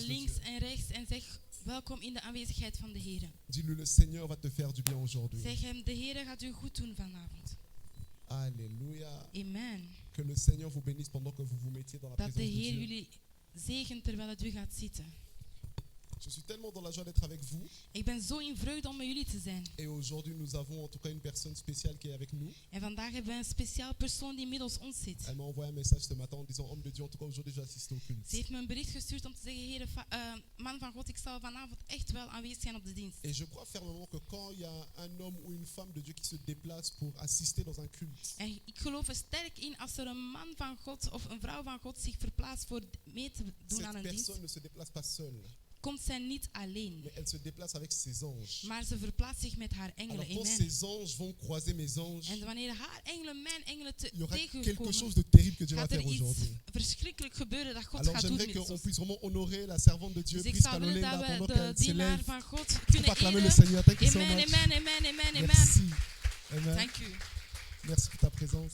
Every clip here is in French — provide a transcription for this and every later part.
de links Dieu. en rechts en zeg welkom in de aanwezigheid van de Heer. Dis-lui, le Seigneur va te faire du bien aujourd'hui. Zeg hem, de Heer gaat u goed doen vanavond. Alléluia. Amen. Que le Seigneur vous bénisse pendant que vous vous mettiez dans la Dat de présence de Heer Dieu. jullie zegent terwijl het u gaat zitten. Je suis tellement dans la joie d'être avec vous. Ik ben zo in vreugde om met jullie te zijn. Et aujourd'hui, nous avons en tout cas une personne spéciale qui est avec nous. En vandaag hebben we een speciaal persoon die middels ons zit. Elle m'a envoyé un message ce matin en disant, homme de Dieu, en tout cas aujourd'hui, je vais assister au Ze culte. heeft me een bericht gestuurd om te zeggen, Heer, man van God, ik zal vanavond echt wel aanwezig zijn op de dienst. Et je crois fermement que quand il y a un homme ou une femme de Dieu qui se déplace pour assister dans un culte, En ik geloof er sterk in als er een man van God of een vrouw van God zich verplaatst voor mee te doen aan cette een dienst, personne ne se déplace pas seule, komt zij niet alleen, mais elle se déplace avec ses anges. maar ze verplaatst zich met haar engelen. Alors quand Amen. ces anges vont croiser mes anges, En wanneer haar engelen mijn engelen il y aura quelque tegenkomen, chose de terrible que Dieu va gaat faire er iets aujourd'hui. verschrikkelijk gebeuren dat God Alors gaat doen j'aimerais met qu'on ons. puisse vraiment honorer la servante de Dieu, Dus ik Prisca zou willen Lolenda, dat we pendant de qu'elle dienaar s'élève. van God Pour kunnen acclamer le eren. Seigneur. Thank you so Amen, much. amen, amen, amen, amen. Merci. Amen. Thank you. Merci pour ta présence.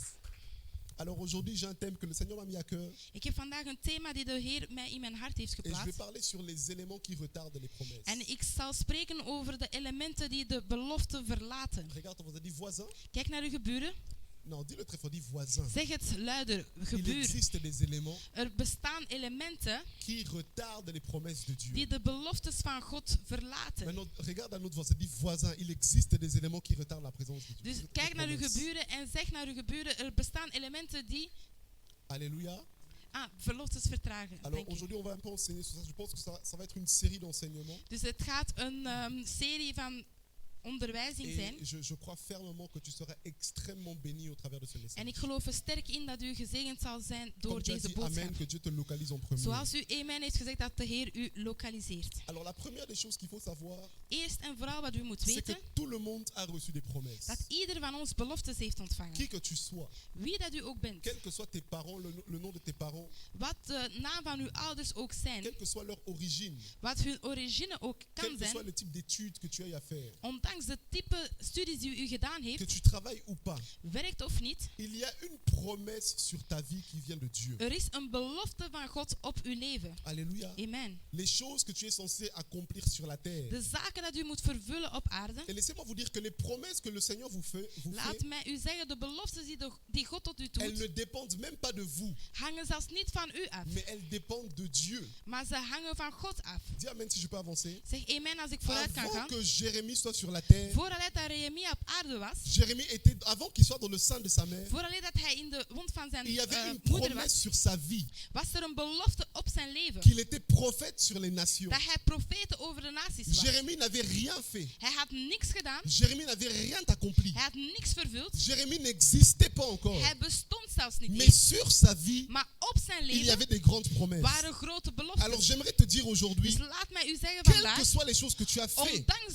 Alors aujourd'hui, j'ai un thème que le Seigneur m'a mis à cœur. Ik heb vandaag een thema die de Heer mij in mijn hart heeft Et je vais geplaatst. parler sur les éléments qui retardent les promesses. En ik zal spreken over de elementen die de belofte verlaten. Regarde, on vous a dit voisin. Kijk naar uw geburen. Non, dis-le très fort, dis voisin. Zeg het luider, Il gebuur. existe des éléments Er bestaan elementen qui retardent les promesses de Dieu. die de beloftes van God verlaten. Maintenant, regarde à notre voisin, dis voisin. Il existe des éléments qui retardent la présence de Dieu. Dus Les kijk naar uw promesses. geburen en zeg naar uw geburen, er bestaan elementen die Alléluia. beloftes vertragen. Alors Denk ik. aujourd'hui, on va un peu enseigner sur ça. Je pense que ça va être une série d'enseignements. Dus het gaat een serie van onderwijzing zijn. Et je crois fermement que tu seras extrêmement béni au travers de ce En message. ik geloof er sterk in dat u gezegend zal zijn door Comme tu as deze dit Amen, boodschap. que Dieu te localise en premier. Zoals u amen heeft gezegd dat de Heer u lokaliseert. Alors la première des choses qu'il faut savoir, Eerst en vooral wat u moet c'est que weten, tout le monde a reçu des promesses. dat ieder van ons beloftes heeft Qui ontvangen. que tu sois, Wie dat u ook bent. quels que soient tes parents, le nom de tes parents, Wat de naam van uw ouders ook zijn. quelle que soit leur origine, Wat hun origine ook quel kan que soit zijn. le type d'études que tu aies à faire, Ondanks de type studies die u gedaan que heeft, tu travailles ou pas, werkt of niet. il y a une promesse sur ta vie qui vient de Dieu. Er is een belofte van God op uw leven. Alléluia. Amen. Les choses que tu es censé accomplir sur la terre. De zaken dat u moet vervullen op aarde. Et laissez-moi vous dire que les promesses que le Seigneur vous fait, Laat mij u zeggen, de beloftes die God tot u elles ne doet, dépendent même pas de vous, hangen zelfs niet van u af. mais elles dépendent de Dieu. Maar ze hangen van God af. Dis Amen si je peux avancer. Zeg amen als ik vooruit kan Avant gaan. que Jérémie soit sur la terre, Vooraleer dat Jeremia op aarde was, Jérémie était, avant qu'il soit dans le sein de sa mère, vooraleer dat hij in de wond van zijn il y avait une moeder promesse was, sur sa vie, was er een belofte op zijn leven. qu'il était prophète sur les nations. Dat hij profeet over de naties was. Jérémie n'avait rien fait. Hij had niks gedaan. Jérémie n'avait rien accompli. Hij had niks vervuld. Jérémie n'existait pas encore. Hij bestond zelfs niet Mais eens. sur sa vie, Maar op zijn il y leven avait des grandes promesses. waren grote beloften. Alors j'aimerais te dire aujourd'hui, Dus laat mij u zeggen quelles vandaag, que soient les choses que tu as fait ondanks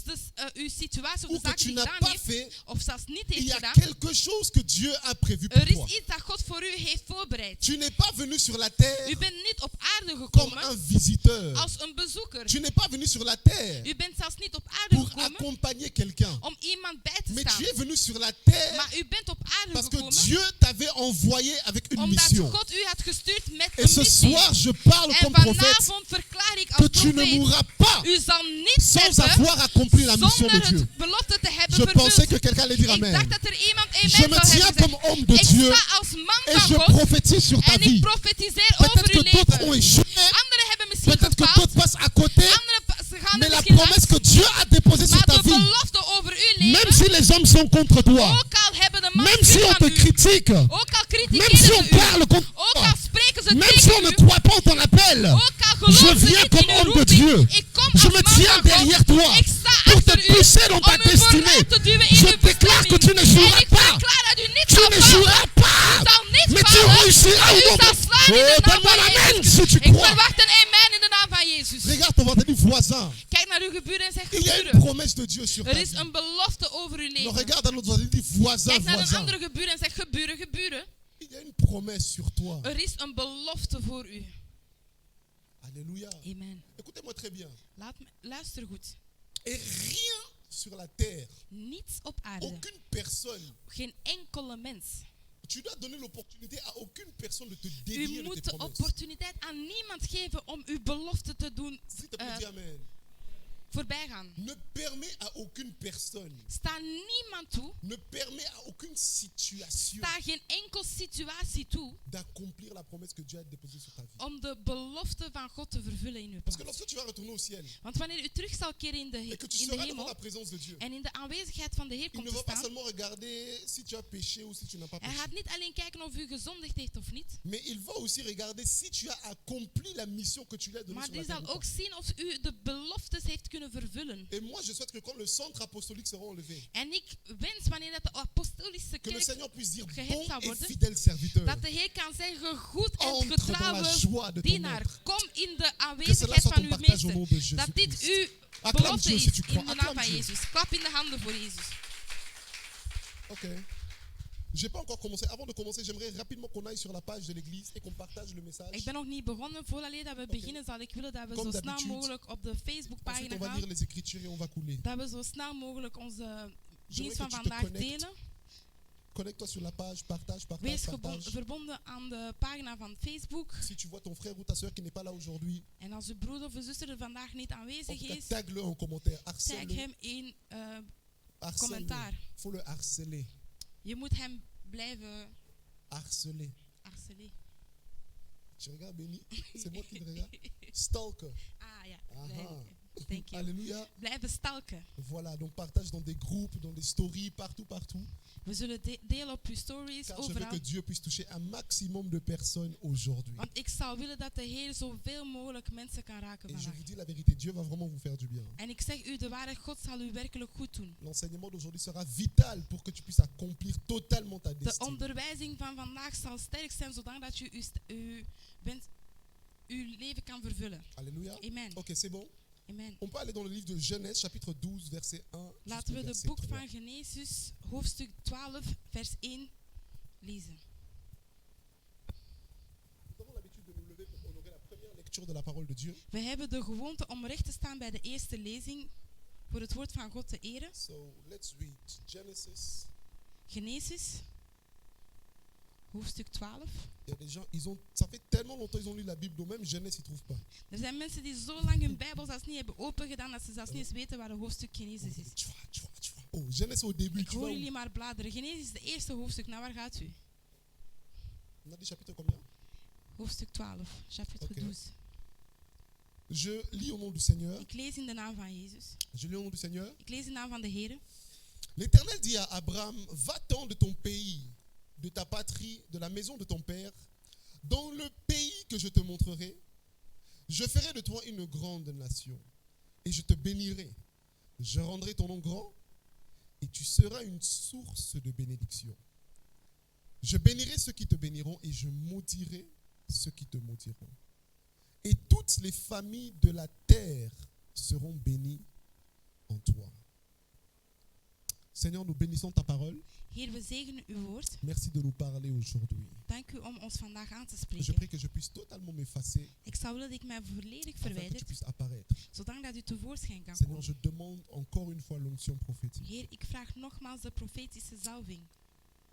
uw situatie of ou de que zaken tu die n'as gedaan pas heeft, fait, of zelfs niet il heeft y a gedaan, quelque chose que Dieu a prévu pour er toi. is iets dat God voor u heeft voorbereid. Tu n'es pas venu sur la terre U bent niet op aarde comme gekomen un visiteur. als een bezoeker. Tu n'es pas venu sur la terre U bent zelfs niet op aarde pour gekomen accompagner quelqu'un. om iemand bij te Mais tu es staan. venu sur la terre Maar u bent op aarde parce que gekomen Dieu t'avait envoyé avec une omdat mission. God u had gestuurd met Et een ce missie. soir, je parle En comme prophète vanavond verklaar ik que als tu ne profeet, mourras pas u zal niet sans sterven avoir accompli la mission de zonder Dieu. het belofte te hebben Je pensais vervuld. que quelqu'un allait dire Ik Amen. dacht dat er iemand Je amen me zou tiens hebben comme gezegd. homme de Ik Dieu sta als man et je van God prophétise sur ta en vie. ik profetiseer Peut-être over uw que d'autres ont leven. échoué, Anderen hebben misschien peut-être que gefaald, d'autres passent à côté, anderen ze gaan mais er la misschien promesse langs. que Dieu a déposée sur Maar ta de vie, belofte over uw même leven, si les hommes sont contre toi, ook al hebben de même mannen si on van te u, critique, ook al même si on kritiseren ze parle u, contre ook toi, al spreken ze même si on tegen ne u, croit pas en ton appel, ook al je geloven ze viens niet comme in uw homme de roeping, Dieu. ik kom Je als me man tiens van derrière God, toi ik sta pour te achter u, pousser dans ta om u destinée. vooruit te duwen in Je uw déclare que tu ne bestemming. joueras En ik pas. verklaar dat u niet Tu zal ne vallen, joueras pas, u zal niet mais tu vallen, réussiras au u nom zal de... slaan in de Oh, naam donne-moi van l'amen Jezus. si tu Ik crois. verwacht een amen in de naam van Jezus. Regarde ton voisin, dis voisin. Kijk naar uw geburen en zeg Il y a une geburen. promesse de Dieu sur ta Er is vie. een belofte over uw Non, leven. regarde à notre voisin, dis voisin, Kijk naar een voisin. andere geburen en zeg geburen, geburen. Il y a une promesse sur toi. Er is een belofte voor u. Alléluia. Amen. Écoutez-moi très bien. Luister goed. Et rien sur la terre, Niets op aarde, aucune personne, geen enkele mens. Tu dois donner l'opportunité à aucune personne de te U dévier de moet tes de promesses. opportuniteit aan niemand geven om uw belofte te doen S'il te plaît, dis amen. voorbij gaan. Ne permets à aucune personne, Sta niemand toe, ne permets à aucune situation sta geen enkel situatie toe d'accomplir la promesse que Dieu a déposée sur ta vie. om de belofte van God te vervullen in uw Parce que plaats. lorsque tu vas retourner au ciel Want wanneer u terug zal keren in et que tu de seras devant hemel la présence de Dieu, en in de aanwezigheid van de Heer il komt ne te va pas staan, seulement regarder si tu as péché ou si tu n'as pas hij péché. gaat niet alleen kijken of u gezondigd heeft of niet, Mais il va aussi regarder si tu as accompli la mission que tu lui as donnée maar sur la die terre. zal ou ook pas. zien of u de beloftes heeft kunnen vervullen. Et moi, je souhaite que quand le centre apostolique sera enlevé, En ik wens wanneer dat de apostolische que le kerk, Seigneur puisse dire gehecht bon zal et worden, fidèle serviteur, dat de Heer kan zeggen, goed en entre dans la getrouwe joie de ton dienaar, maître. kom in de Que cela aanwezigheid soit van ton uw partage au nom meester. de Dat dit Jésus-Christ. uw Acclame belofte Dieu is si tu in crois. de naam Acclame van Dieu. Jezus. Klap in de handen voor Jezus. Ok. J'ai pas encore commencé. Avant de commencer, j'aimerais rapidement qu'on aille sur la page de l'église et qu'on partage le message. Ik ben nog niet begonnen. Voordat dat we beginnen, zal ik willen dat we Comme zo snel d'habitude. mogelijk op de Ensuite, Facebookpagina on va gaan. lire les Écritures et on va couler. Dat we zo snel mogelijk onze dienst que van tu te vandaag connectes. delen. Connecte-toi sur la page, partage, Wees partage. verbonden aan de pagina van Facebook. Si tu vois ton frère ou ta soeur qui n'est pas là aujourd'hui, En als uw broer of uw zuster er vandaag niet en aanwezig tout cas, is, tag-le en commentaire. tag Harcèle-le. hem in Harcèle-le. commentaar. Faut le harceler. Je moet hem blijven Harceler. harcelen. Tu regardes, Béni? C'est moi qui te regarde. Stalker. Ah ja, Aha. thank you. Alléluia. Blijven stalken. Voilà, donc partage dans des groupes, dans des stories, partout. We zullen delen op uw stories, Car je veux overal. que Dieu puisse toucher un maximum de personnes aujourd'hui. Want ik zou willen dat de Heer zoveel mogelijk mensen kan raken Et je vandaag. vous dis la vérité, Dieu va vraiment vous faire du bien. En ik zeg u, de ware God zal u werkelijk goed doen. L'enseignement d'aujourd'hui sera vital pour que tu puisses accomplir totalement ta De destinée. onderwijzing van vandaag zal sterk zijn, zodat u uw leven kan vervullen. Alléluia. Amen. Ok, c'est bon. Amen. On peut aller dans le livre de Genèse, chapitre 12, verset 1. Laten we de verset boek 3. van Genesis, hoofdstuk 12, vers 1 lezen. Nous avons l'habitude de nous lever pour honorer la première lecture de la parole de Dieu. We hebben de gewoonte om recht te staan bij de eerste lezing voor het woord van God te eren. So let's read Genesis. Genesis, hoofdstuk 12. Il y a des gens, ça fait tellement longtemps qu'ils ont lu la Bible, donc même Genèse, ils ne trouvent pas. Er zijn mensen die zo lang hun Bijbel zelfs niet hebben opengedaan dat ze zelfs niet eens weten waar de hoofdstuk Genesis is. Oh, Genèse au début, Ik tu hoor vois. jullie maar bladeren. Genesis is de eerste hoofdstuk. Naar waar gaat u? On a dit chapitre combien? Hoofdstuk 12, chapitre Oké. 12. Je lis au nom du Seigneur. Ik lees in de naam van Jezus. Je lis au nom du Seigneur. Ik lees in de naam van de Heer. L'Éternel dit à Abraham, va-t'en de ton pays, de ta patrie, de la maison de ton père, dans le pays que je te montrerai. Je ferai de toi une grande nation et je te bénirai. Je rendrai ton nom grand et tu seras une source de bénédiction. Je bénirai ceux qui te béniront et je maudirai ceux qui te maudiront. Et toutes les familles de la terre seront bénies en toi. Seigneur, nous bénissons ta parole. Heer, we zegenen uw woord. Merci de nous parler aujourd'hui. Dank u om ons vandaag aan te Je spreken. prie que je puisse totalement m'effacer Ik zou willen dat ik mij volledig afin que verwijder, tu puisses apparaître. zodat dat u tevoorschijn kan Seigneur, komen. je demande encore une fois l'onction prophétique. Heer, ik vraag nogmaals de profetische zalving.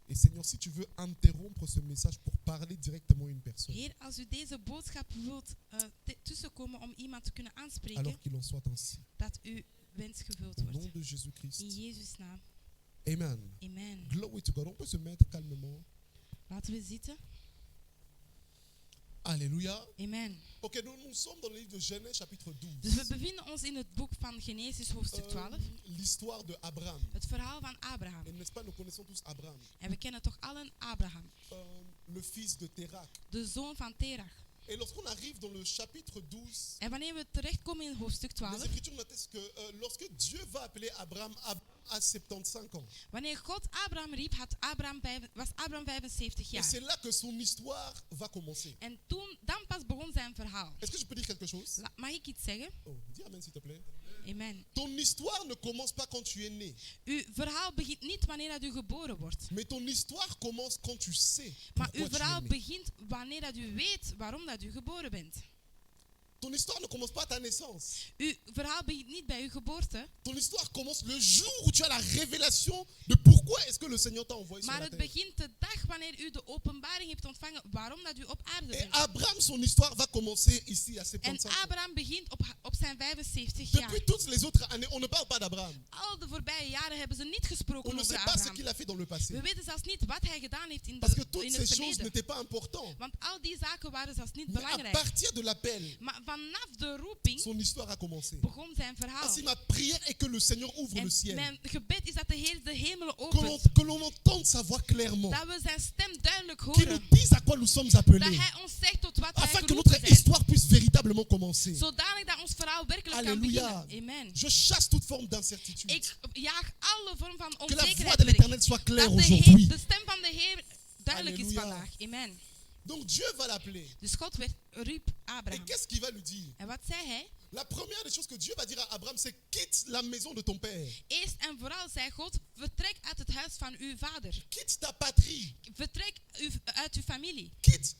Et Seigneur, si tu veux interrompre ce message pour parler directement à une personne, Heer, als u deze boodschap wilt tussenkomen om iemand te kunnen aanspreken, alors qu'il en soit ainsi. dat uw wens gevuld Au nom wordt. de Jésus-Christ. In Jezus' naam. Amen. Amen. Glory to God. On peut se mettre calmement. Laten we zitten. Alléluia. Amen. Ok, nous sommes dans le livre de Genèse, chapitre 12. Dus we bevinden ons in het boek van Genesis, hoofdstuk 12. L'histoire de Abraham. Het verhaal van Abraham. Et n'est-ce pas, nous connaissons tous Abraham, En we kennen toch allen Abraham, le fils de Terach. de zoon van Terach. Et lorsqu'on arrive dans le chapitre 12, En wanneer we terechtkomen in hoofdstuk les 12, Écritures nous attestent que lorsque Dieu va appeler Abraham, Abraham a 75 ans. wanneer God Abraham riep, was Abraham 75 Et jaar. c'est là que son histoire va commencer. En dan pas begon zijn verhaal. Est-ce que je peux dire quelque chose? Mag ik iets zeggen? Oh, dis amen s'il te plaît. Amen. Ton histoire ne commence pas quand tu es né, Uw verhaal begint niet wanneer dat u geboren wordt. mais ton histoire commence quand tu sais Maar uw pourquoi tu es né. verhaal begint wanneer dat u weet waarom dat u geboren bent. Ton histoire commence quand tu sais pourquoi tu es né. Uw verhaal begint wanneer dat u weet waarom dat u geboren bent. Amen. Ton histoire commence quand tu sais pourquoi tu es né. Ton histoire ne commence pas à ta naissance. Uw verhaal begint niet bij uw geboorte, Ton histoire commence le jour où tu as la révélation de pourquoi est-ce que le Seigneur t'a envoyé sur maar la het terre. begint de dag wanneer u de openbaring hebt ontvangen waarom dat u op aarde Et bent. Abraham, son histoire va commencer ici à En 75 ans. Abraham begint op zijn 75 jaar. Depuis toutes les autres années, on ne parle pas d'Abraham. Al de voorbije jaren hebben ze niet On gesproken ne over sait pas ce Abraham. qu'il a fait dans le passé. We weten zelfs niet wat hij gedaan heeft Parce que in toutes het ces choses verleden. n'étaient pas importantes. Want al die zaken waren zelfs niet Mais à belangrijk. partir de l'appel, Maar vanaf de roeping son histoire a commencé. begon zijn verhaal. Ainsi, ma prière est que le Seigneur ouvre le En ciel. mijn gebed is dat de Heer de hemelen Que l'on entende sa voix clairement. Dat we zijn stem duidelijk Qu'il nous horen. dise à quoi nous sommes Dat appelés. hij ons zegt tot wat wij Afin que geroepen notre zijn. histoire puisse véritablement commencer. Zodanig dat ons verhaal werkelijk kan Alléluia. beginnen. Amen. Je chasse toute forme d'incertitude. Ik jaag alle vorm van Que la voix onzekerheid de weg. l'Éternel soit claire Dat aujourd'hui. de stem van de Heer duidelijk is Alléluia. vandaag. Amen. Donc Dieu va l'appeler. Dus God riep Et Abraham. qu'est-ce qu'il va lui dire? En wat zei hij? La première des choses que Dieu va dire à Abraham, c'est quitte la maison de ton père. Eerst en vooral zei God, vertrek uit het huis van uw vader. Quitte ta patrie. Vertrek uit uw familie. Quitte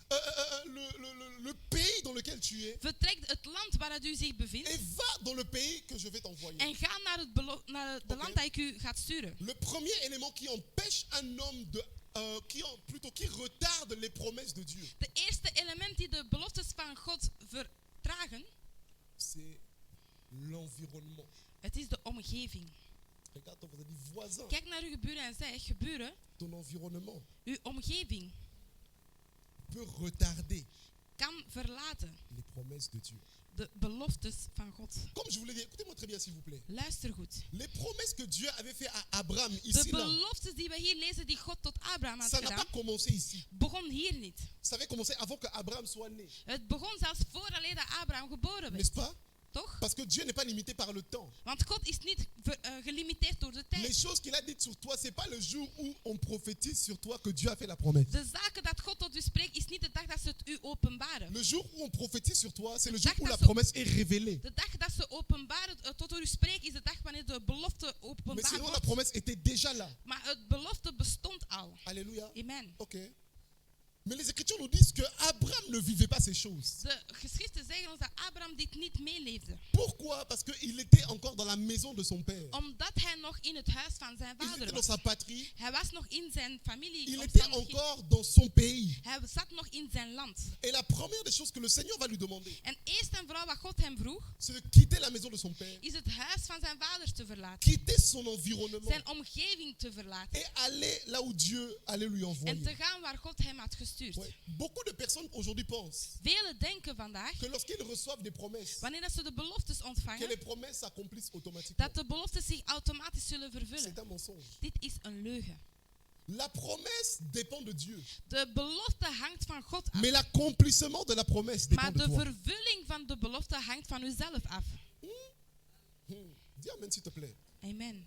le pays dans lequel tu es. Vertrek het land waar u zich bevindt. Et va dans le pays que je vais t'envoyer. En ga naar het Oké. land dat ik u gaat sturen. Le premier élément qui empêche un homme de... qui retarde les promesses de Dieu, De eerste element die de beloftes van God vertragen, c'est l'environnement. het is de omgeving. Regarde ton voisin, dis voisin, Kijk naar uw buren en zeg, buren, ton environnement uw omgeving peut retarder kan verlaten les promesses de Dieu. de beloftes van God. Comme je vous l'ai dit, écoutez-moi très bien s'il vous plaît. Luister goed. Les promesses que Dieu avait fait à Abraham De ici, là, beloftes die we hier lezen, die God tot Abraham had ça n'a pas gedaan, commencé ici. begon hier niet. Ça avait commencé avant que Abraham soit né. Het begon zelfs vooraleer dat Abraham geboren N'est-ce werd. pas? Toch? Parce que Dieu n'est pas limité par le temps. Want God is niet gelimiteerd door de Les tijd. choses qu'il a dites sur toi, c'est pas le jour où on prophétise sur toi que Dieu a fait la promesse. De zaken dat God tot u spreekt, is niet de dag dat ze het u openbaren. Le jour où on prophétise sur toi, c'est le jour dag où la dat ze- promesse est révélée. De dag dat ze openbaren, tot u spreekt, is de dag wanneer de belofte Mais openbaar sinon, la wordt. promesse était déjà là. Maar het belofte bestond al. Alléluia. Amen. Ok. Mais les Écritures nous disent que Abraham ne vivait pas ces choses. De geschriften zeggen ons dat Abraham dit niet meeleefde. Pourquoi? Parce qu'il était encore dans la maison de son père. Omdat hij nog in het huis van zijn Il vader était dans was. sa patrie. Hij was nog in zijn familie. Il était encore dans son pays. Hij zat nog in zijn land. Et la première des choses que le Seigneur va lui demander, En eerst en vooral wat God hem vroeg, c'est de quitter la maison de son père, is het huis van zijn vader te verlaten. quitter son environnement Zijn omgeving te verlaten. et aller là où Dieu allait lui En envoyer. te gaan waar God hem had gestuurd. Ouais. Beaucoup de personnes aujourd'hui pensent Velen denken vandaag, que lorsqu'ils reçoivent des promesses, wanneer dat ze de beloftes que ontvangen, les promesses s'accomplissent automatiquement. dat de beloftes zich automatisch zullen vervullen. C'est un mensonge. Dit is een leugen. La promesse dépend de Dieu, De belofte hangt van God af. mais l'accomplissement de la promesse Maar dépend de de toi. vervulling van de belofte hangt van uzelf af. Dis amen s'il te plaît. Amen.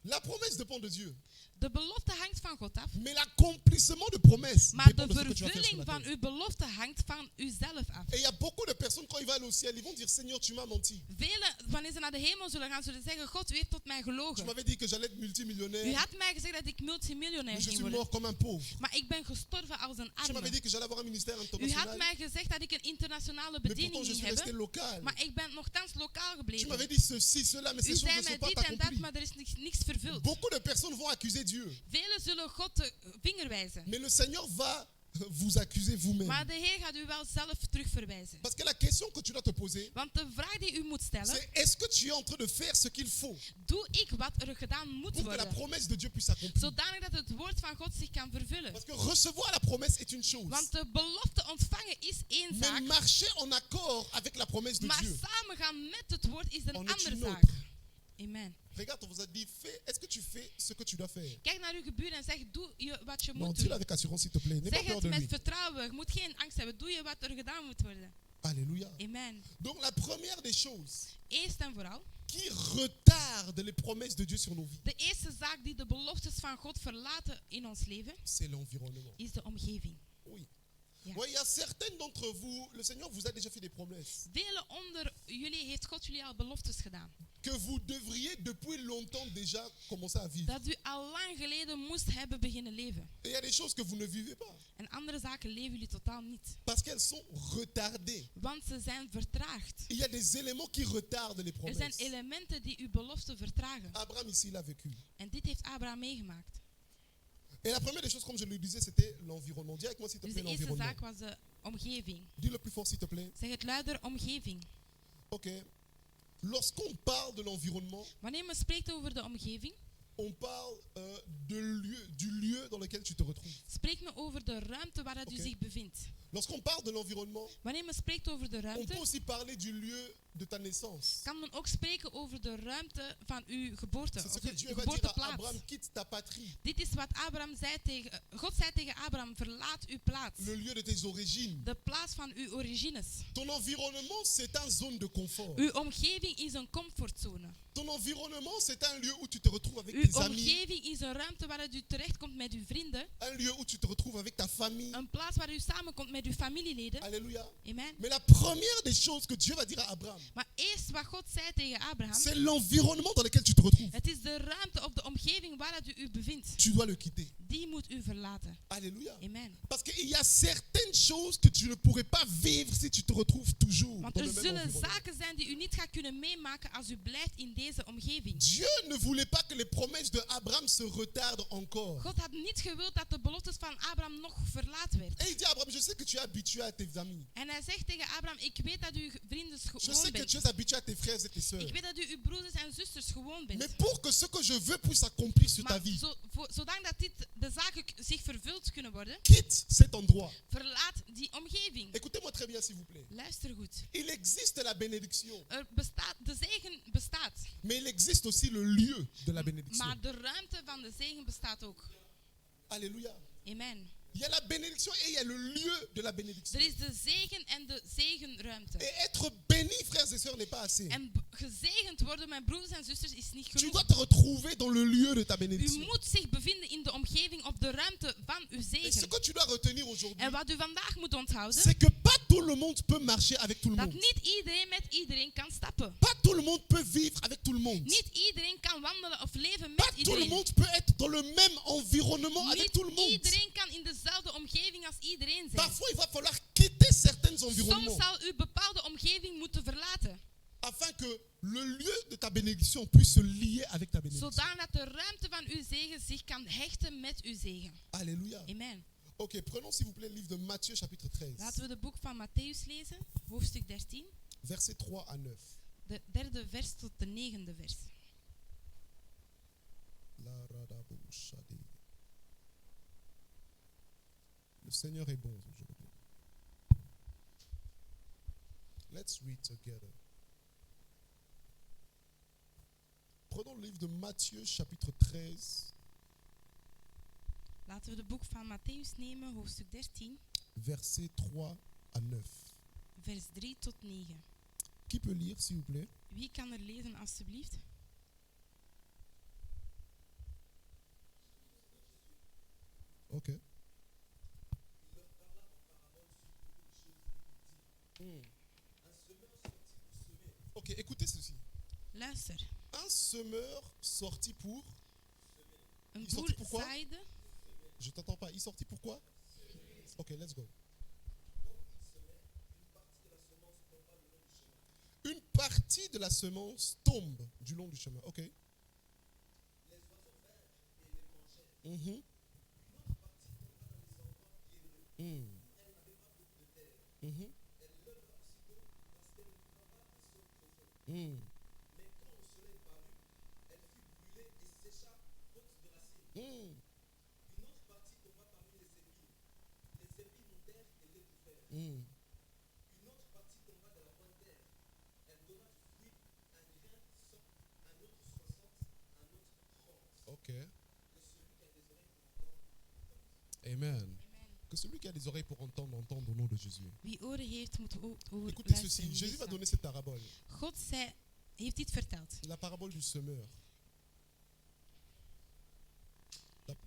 La promesse dépend de Dieu, De belofte hangt van God af. mais l'accomplissement de promesse Maar dépend de de ce que tu vas faire sur vervulling la van terre. uw belofte hangt van uzelf af. Et il y a beaucoup de personnes, quand ils vont aller au ciel, ils vont dire, Seigneur, tu m'as menti. Velen, wanneer ze naar de hemel zullen gaan, zullen zeggen, God, u heeft tot mij Tu gelogen. m'avais dit que j'allais être U multimillionnaire, had mij gezegd dat ik multimiljonair mais je ging suis worden. mort comme un pauvre. Maar ik ben gestorven als een Tu m'avais arme. dit que j'allais avoir un ministère U had international, mij gezegd dat ik een internationale mais pourtant bediening je ging suis resté hebben. local. Maar ik ben nogthans lokaal Tu m'avais gebleven. dit ceci, cela, mais U ces choses zei ne mij sont pas dit en dat, accomplies. maar er is niks vervuld. Beaucoup de personnes vont accuser Dieu, Velen zullen God de vinger wijzen. mais le Seigneur va vous accuser vous-même. Maar de Heer gaat u wel zelf terugverwijzen. Parce que la question que tu dois te poser, Want de vraag die u moet stellen, c'est est-ce que tu es en train de faire ce qu'il faut doe ik wat er gedaan moet pour que la worden? promesse de Dieu puisse s'accomplir? Zodanig dat het woord van God zich kan vervullen. Parce que recevoir la promesse est une chose, Want de belofte ontvangen is één mais zaak, marcher en accord avec la promesse de maar Dieu samen gaan met het woord is een en est andere une zaak. autre. Amen. Regarde, on vous a dit, est-ce que tu fais ce que tu dois faire? Kijk naar uw gebuur en zeg, doe je wat je Non, moet dis-le doen. avec assurance, s'il te plaît. N'aie pas Zeg peur het de met lui. vertrouwen. Je moet geen angst hebben. Doe je wat er gedaan moet worden. Alléluia. Amen. Donc la première des choses Eerst en vooral, qui retarde les promesses de Dieu sur nos vies, de eerste zaak die de beloftes van God verlaten in ons leven, c'est l'environnement. is de omgeving. Oui. Ja. Ouais, il y a certaines d'entre vous, le Seigneur vous a déjà fait des promesses. Velen onder jullie heeft God jullie al beloftes gedaan. que vous devriez depuis longtemps déjà commencer à vivre. dat u al lang geleden moest hebben beginnen leven. Et il y a des choses que vous ne vivez pas En andere zaken leven jullie totaal niet. parce qu'elles sont retardées. Want ze zijn vertraagd. Il y a des éléments qui retardent les Er zijn promesses. elementen die uw belofte vertragen. Abraham ici l'a vécu. En dit heeft Abraham meegemaakt. Et la première des choses, comme je le disais, c'était l'environnement. Dis avec moi s'il te Dus plaît de eerste l'environnement. zaak was de omgeving. Dis-le plus fort s'il te plaît. Zeg het luider, omgeving. Ok. Lorsqu'on parle de l'environnement, Wanneer men spreekt over de omgeving, on parle du lieu dans lequel tu te retrouves. spreekt men over de ruimte waar dat u Oké. zich bevindt. Lorsqu'on parle de l'environnement, Wanneer men spreekt over de on peut ruimte, aussi parler du lieu de ta naissance. kan men ook spreken over de ruimte van uw geboorte, C'est ce of que uw Dieu va dire à geboorteplaats. Abraham, quitte ta patrie, Dit is wat God zei tegen Abraham, verlaat uw plaats. le lieu de tes origines. De plaats van uw origines. Ton environnement, c'est une zone de confort. Uw omgeving is een comfortzone. Ton environnement, c'est un lieu où tu te retrouves avec Uw tes amis, omgeving is een ruimte waar u terechtkomt met uw vrienden. un lieu où tu te retrouves avec ta famille. Een plaats waar u samenkomt met uw familieleden. Alléluia. Amen. Mais la première des choses que Dieu va dire à Abraham, Maar eerst wat God zei tegen Abraham, c'est l'environnement dans lequel tu te retrouves. het is de ruimte of de omgeving waar dat u bevindt. Tu dois le quitter. Die moet u verlaten. Alléluia. Amen. Parce qu'il y a certaines choses que tu ne pourrais pas vivre si tu te retrouves toujours Want dans er le même zullen environnement. zaken zijn die u niet gaat kunnen meemaken als u blijft in deze omgeving. Dieu ne voulait pas que les promesses de Abraham se retardent encore. God had niet gewild dat de beloftes van Abraham nog verlaat werd. Et il dit à Abraham, je sais que tu es habitué à tes amis. En hij zegt tegen Abraham, ik weet dat u vrienden Je gewoon sais que bent. tu es habitué à tes frères et tes sœurs. Ik weet dat u uw broeders en zusters gewoon Mais bent. pour que ce que je veux puisse s'accomplir sur ta Maar vie, zodat de zaken zich vervuld kunnen worden, quitte cet endroit. verlaat die omgeving. Écoutez-moi très bien, s'il vous plaît. Luister goed. Il existe la bénédiction, De zegen bestaat. mais il existe aussi le lieu de la bénédiction. Maar de ruimte van de zegen bestaat ook. Alléluia. Amen. Il y a la bénédiction et il y a le lieu de la bénédiction. Er is de zegen en de zegenruimte. Et être béni, frères et sœurs, n'est pas assez. En gezegend worden, mijn broeders en zusters, is niet Tu genoeg. dois te retrouver dans le lieu de ta U bénédiction. moet zich bevinden in de omgeving of de ruimte van uw Et ce zegen. que tu dois retenir aujourd'hui, En wat u vandaag moet onthouden, c'est que pas tout le monde peut marcher avec tout le dat monde. niet iedereen met iedereen kan stappen. Pas tout le monde peut vivre avec tout le monde. Niet iedereen kan wandelen of leven Pas met tout le iedereen. monde peut être dans le même environnement avec tout le Niet monde. iedereen kan in dezelfde omgeving als iedereen zijn. Parfois, il va falloir quitter certains Soms environnements zal u bepaalde omgeving moeten verlaten, afin que le lieu de ta bénédiction puisse se lier avec ta bénédiction. zodat de ruimte van uw zegen zich kan hechten met uw zegen. Alléluia. Amen. Ok, prenons s'il vous plaît le livre de Matthieu chapitre 13, Laten we de boek van Matthäus lezen, hoofdstuk 13, versets 3 à 9. de 3e vers tot de 9e vers. La radabo shadi. Le Seigneur est bon aujourd'hui. Let's read together. Prenons le livre de Matthieu chapitre 13, Laten we de boek van Matthäus nemen, hoofdstuk 13, versets 3 à 9. vers 3 tot 9. Qui peut lire, s'il vous plaît? Wie kan er lezen, alstublieft? Ok. Ok, écoutez ceci. Luister. Un semeur sorti pour... Een Die boer sorti pourquoi? zaaide. Je t'entends pas. Il sorti pourquoi? Ok, let's go. Une partie de la semence tombe du long du chemin. Ok. Mhm. Mhm. Mhm. Mhm. Mhm. Mhm. Ok. Amen. Que celui qui a des oreilles pour entendre, entende au nom de Jésus. Wie oren heeft, moet ook Écoutez luisteren. ceci. in Jésus Jezus' va naam. donner cette parabole. God heeft dit verteld. La parabole du semeur.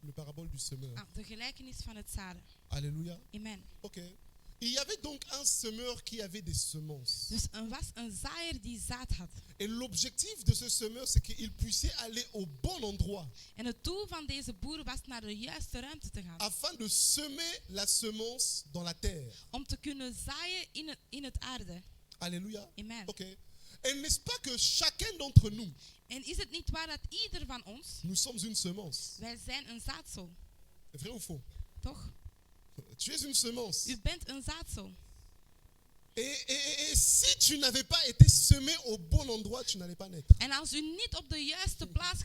Le parabole du semeur. De gelijkenis van het zaden. Alléluia. Amen. Ok. Il y avait donc un semeur qui avait des semences. Dus er was een zaaier die zaad had. Et l'objectif de ce semeur, c'est qu'il puisse aller au bon endroit En het doel van deze boer was naar de juiste ruimte te gaan. afin de semer la semence dans la terre. Om te kunnen zaaien in het aarde. Alléluia. Amen. Ok. Et n'est-ce pas que chacun d'entre nous, En is het niet waar dat ieder van ons, nous sommes une semence? wij zijn een zaadsel, Vrai ou faux? toch? Tu es une semence. U bent een zaadsel. Et si tu n'avais pas été semé au bon endroit, tu n'allais pas naître. En als u niet op de juiste plaats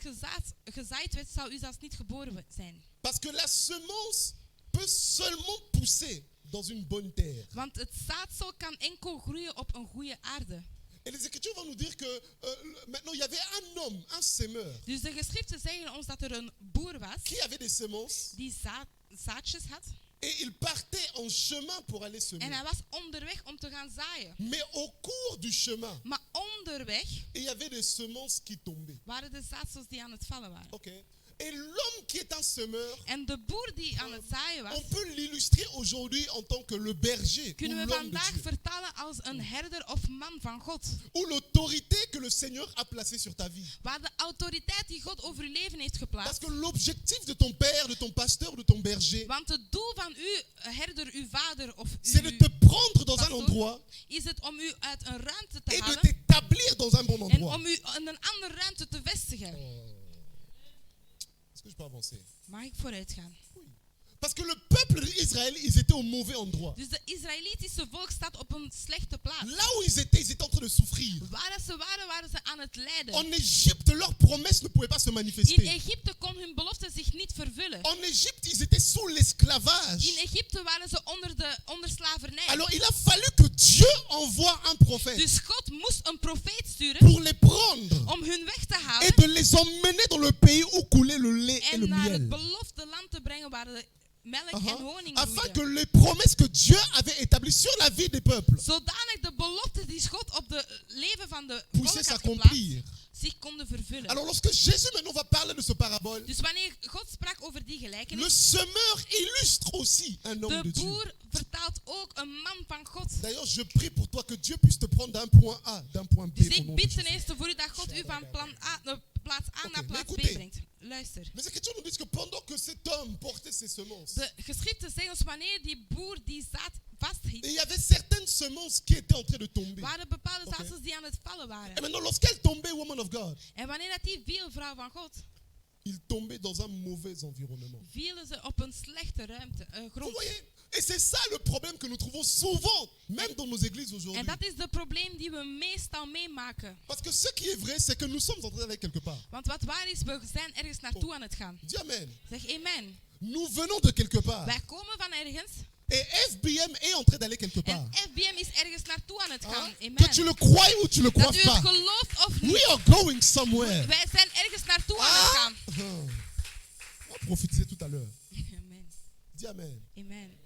gezaaid werd, zou u zelfs niet geboren zijn. Parce que la semence peut seulement pousser dans une bonne terre. Want het zaadsel kan enkel groeien op een goede aarde. Et les Écritures vont nous dire que maintenant il y avait un homme, un semeur, Dus de geschriften zeggen ons dat er een boer was qui avait des semences die zaadjes had. et il partait en chemin pour aller En semer. hij was onderweg om te gaan zaaien. Mais au cours du chemin, Maar onderweg il y avait des semences qui tombaient. waren de zaadsels die aan het vallen waren. Ok. Et l'homme qui est un semeur, En de boer die aan het zaaien was, on peut l'illustrer aujourd'hui en tant que le berger ou kunnen we l'homme de vandaag Dieu. vertalen als een herder of man van God. Ou l'autorité que le Seigneur a placée sur ta vie. Waar de autoriteit die God over uw leven heeft Parce geplaatst. que l'objectif de ton père, de ton pasteur, de ton berger, Want het doel van uw herder, uw vader of c'est de te prendre dans un pastor, endroit is het om u uit een ruimte te et de halen t'établir dans un bon en endroit. om u in een andere ruimte te vestigen. Est-ce que je peux avancer? Mag ik vooruit gaan? Parce que le peuple d'Israël, ils étaient au mauvais endroit. Dus de Israëlitische volk staat op een slechte plaats. Là où ils étaient en train de souffrir. Waar ze waren, waren ze aan het lijden. En Égypte, leurs promesses ne pouvaient pas se In manifester. Egypte kon hun belofte zich niet vervullen. En Égypte, ils étaient sous l'esclavage. In Egypte waren ze onder slavernij. Alors il a fallu que Dieu envoie un prophète Dus God moest een profeet sturen pour les prendre om hun weg te et halen de les emmener dans le pays où coulait le lait et en le naar het miel. beloofde land te brengen waar de melk en honing Afin que vloeiden. les promesses que Dieu avait établies sur la vie des peuples Zodanig de belofte die God op de leven van de volk puissent had s'accomplir. geplaatst, zich konden vervullen. Alors lorsque Jésus maintenant va parler de ce parabole, Dus wanneer God sprak over die le gelijkenis, semeur illustre aussi un homme de de Dieu. boer vertaalt ook een man van God. D'ailleurs, je prie pour toi que Dieu puisse te prendre d'un point A, d'un point B. Dus Au nom ik de bid Jésus. ten eerste voor u dat God u van plaats A Oké, naar plaats maar B écoutez. brengt. Luister. Les Écritures nous disent que pendant que cet homme portait ses semences, De geschriften zeggen ons wanneer die boer die zaad vasthield, et il y avait certaines semences qui étaient en train de tomber. waren bepaalde Oké. zaadsels die aan het vallen Et waren. maintenant, lorsqu'elle tombait, woman of God, En wanneer dat die viel, vrouw van God, il tombait dans un mauvais environnement. vielen ze op een slechte ruimte, Vous grond. voyez? Et c'est ça le problème que nous trouvons souvent, même dans nos églises En aujourd'hui. dat is de probleem die we meestal meemaken. Parce que ce qui est vrai, c'est que nous sommes en train d'aller quelque part. Want wat waar is, we zijn ergens naartoe aan het gaan. Dis amen. Zeg amen. Nous venons de quelque part. Wij komen van ergens Et FBM est en train d'aller quelque en part. FBM is ergens naartoe aan het gaan. Hein? Que tu Amen. le crois ou tu le Dat crois u het pas. gelooft of We niet. are going somewhere. Wij zijn ergens naartoe aan het gaan. On va prophétiser tout à l'heure. Amen. Dis amen. Amen.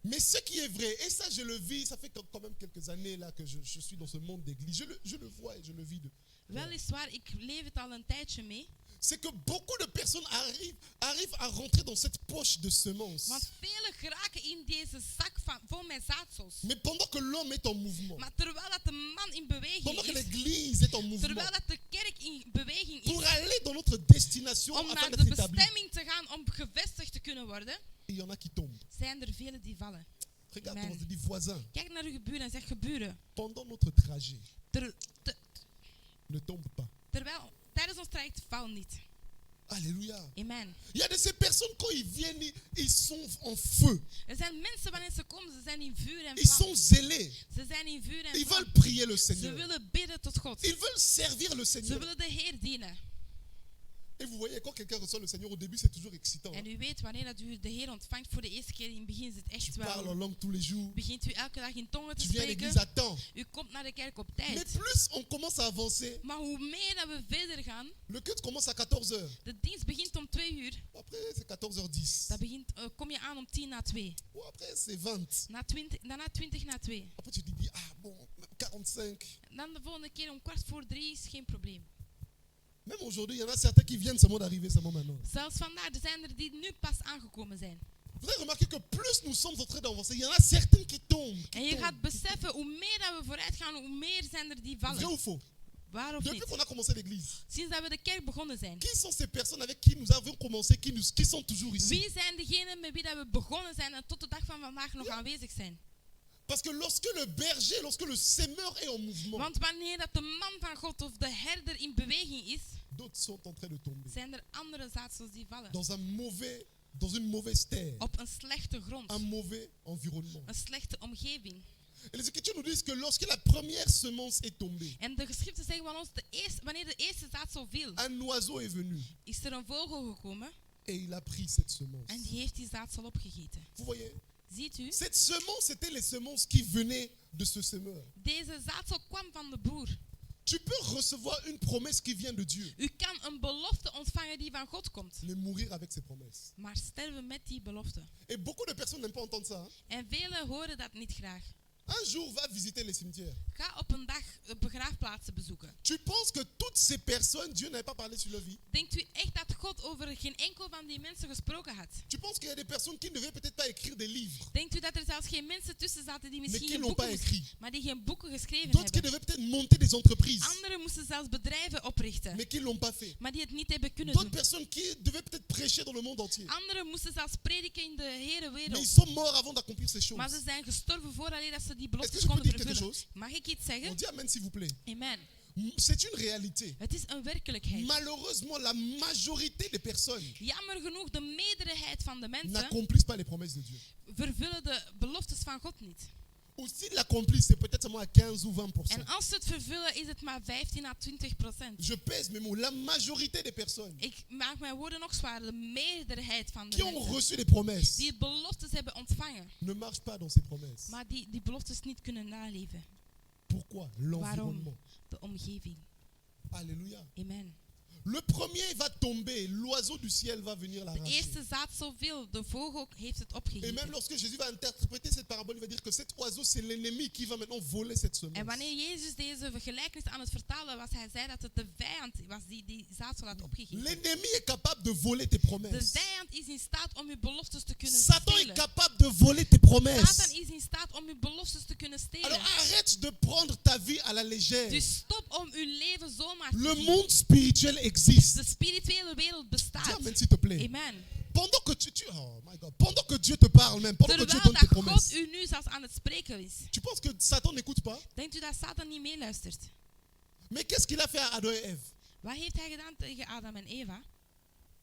Mais ce qui est vrai, et ça je le vis, ça fait quand même quelques années là que je suis dans ce monde d'église, je le vois et je le vis. Weliswaar, ik leef het al een tijdje mee. C'est que beaucoup de personnes arrivent à rentrer dans cette poche de semences. Want velen geraken in deze zak vol met zaadsels. Mais pendant que l'homme est en mouvement, Maar terwijl dat de man in beweging pendant que is, l'église est en mouvement, terwijl dat de kerk in beweging pour is, aller dans notre destination om afin naar d'être de établi, bestemming te gaan, om gevestigd te kunnen worden, il y en a qui tombent. zijn er velen die vallen. Regarde Amen. comment je dis voisin, Kijk naar uw buren en zeg geburen. pendant notre trajet, ne tombe pas. Terwijl tijdens ons traject val niet. Alléluia. Amen. Il y a de ces personnes, quand ils viennent, ils sont en feu. Er zijn mensen wanneer ze komen, ze zijn in vuur en Ils vlam. sont zélés. Ze zijn in vuur en Ils vlam. veulent prier le Ze Seigneur. willen bidden tot God. Ils veulent servir le Ze Seigneur. willen de Heer dienen. Et vous voyez, quand quelqu'un reçoit le Seigneur, au début, c'est toujours excitant. En u weet, wanneer dat u de Heer ontvangt voor de eerste keer, in het begin is het Tu echt parles en wel. langue tous les jours. Begint u elke dag in tongen te Tu viens à l'église spreken. à temps. U komt naar de kerk op Mais tijd. plus on commence à avancer, Maar hoe meer dat we verder gaan, le culte commence à 14h. de dienst begint om 2 uur. Après, c'est 14h10. Dat begint, kom je aan om 10 na 2. Ou après, c'est 20. Daarna 20 na 2. Après, tu te dis, ah bon, 45. Dan de volgende keer om 2:15 is geen probleem. Même aujourd'hui, il y en a certains qui viennent seulement d'arriver seulement maintenant. Zelfs vandaag, er zijn er die nu pas aangekomen zijn. Vous avez remarqué que plus nous sommes en train d'avancer, il y en a certains qui tombent. En je gaat beseffen, hoe meer dat we vooruit gaan, hoe meer zijn er die Vrai vallen. ou faux? Waar of Depuis niet? qu'on a commencé l'église, Sinds dat we de kerk begonnen zijn. qui sont ces personnes avec qui nous avons commencé, qui sont toujours ici? Wie zijn degenen met wie dat we begonnen zijn en tot de dag van vandaag nog aanwezig zijn? Parce que lorsque le berger, lorsque le semeur est en mouvement, Want wanneer dat de man van God of de herder in beweging is, d'autres sont en train de tomber zijn er andere zaadsels die vallen. dans une mauvaise terre, Op een slechte grond. un mauvais environnement. Een slechte omgeving. Et les Écritures nous disent que lorsque la première semence est tombée, En de geschriften zeggen van ons, wanneer de eerste zaadsel viel, un oiseau est venu is er een vogel gekomen et il a pris cette semence. en die heeft die zaadsel opgegeten. Vous voyez, Ziet u? cette semence, c'était les semences qui venaient de ce semeur. Deze zaadsel kwam van de boer. Tu peux recevoir une promesse qui vient de Dieu, U kan een belofte ontvangen die van God komt, mais mourir avec ses promesses. maar sterven met die belofte. Et beaucoup de personnes n'aiment pas entendre ça. Hein? En velen horen dat niet graag. Un jour, va visiter les cimetières. Ga op een dag begraafplaatsen bezoeken. Tu penses que toutes ces personnes, Dieu n'avait pas parlé sur leur vie? Denkt u echt dat God over geen enkel van die mensen gesproken had? Tu penses qu'il y a des personnes qui ne devaient peut-être pas écrire des livres, Denkt u dat er zelfs geen mensen tussen zaten die mais misschien qui geen n'ont pas boeken, écrit? maar die geen boeken geschreven D'autres qui hebben? devaient peut-être monter des entreprises, Anderen moesten zelfs bedrijven oprichten, mais qui ne l'ont pas fait. maar die het niet hebben kunnen D'autres doen. personnes qui devaient peut-être prêcher dans le monde entier, Anderen moesten zelfs prediken in de hele mais ils wereld, sont morts avant d'accomplir ces choses. maar ze zijn gestorven vooraleer dat ze die Est-ce que beloftes je peux konden dire quelque vervullen. chose? Mag ik iets On zeggen? dit amen s'il vous plaît. Amen. C'est une réalité. Het is een werkelijkheid. Malheureusement, la majorité des personnes Jammer genoeg, de meerderheid van de mensen n'accomplissent pas les promesses de Dieu. vervullen de beloftes van God niet. Ou s'ils l'accomplissent, c'est peut-être seulement à 15 ou 20%. En als ze het vervullen, is het maar 15 à 20%. Je pèse mes mots. La majorité des personnes Ik maak mijn woorden nog zwaarder. De meerderheid van de qui ont mensen reçu les promesses die beloftes hebben ontvangen, ne marchent pas dans ces promesses. maar die beloftes niet kunnen naleven. Pourquoi? L'environnement. De omgeving. Alléluia. Amen. Le premier va tomber, l'oiseau du ciel va venir De l'arracher. eerste zaadsel viel, de vogel heeft het Et même opgegeten. lorsque Jésus va interpréter cette parabole, il va dire que cet oiseau, c'est l'ennemi qui va maintenant voler cette semence. En wanneer Jezus deze gelijkenis aan het vertalen was, hij zei dat het de vijand was die zaadsel had opgegeten. L'ennemi est capable de voler tes De promesses. vijand is in staat om uw beloftes te kunnen Satan est stelen. capable de voler tes promesses. Satan is in staat om uw beloftes te kunnen stelen. Alors arrête de prendre ta vie à la légère. Dus stop om uw leven zomaar te Le zien. monde spirituel existe. De spirituele wereld Dis bestaat. amen s'il te plaît. Amen. Pendant que oh my God, pendant que Dieu te parle même, pendant que Dieu Terwijl donne tes dat God promesses, u nu zelfs aan het spreken is. tu penses que Satan n'écoute pas? Denkt u dat Satan niet meeluistert? Mais qu'est-ce qu'il a fait à Adam et Ève? Wat heeft hij gedaan tegen Adam en Eva?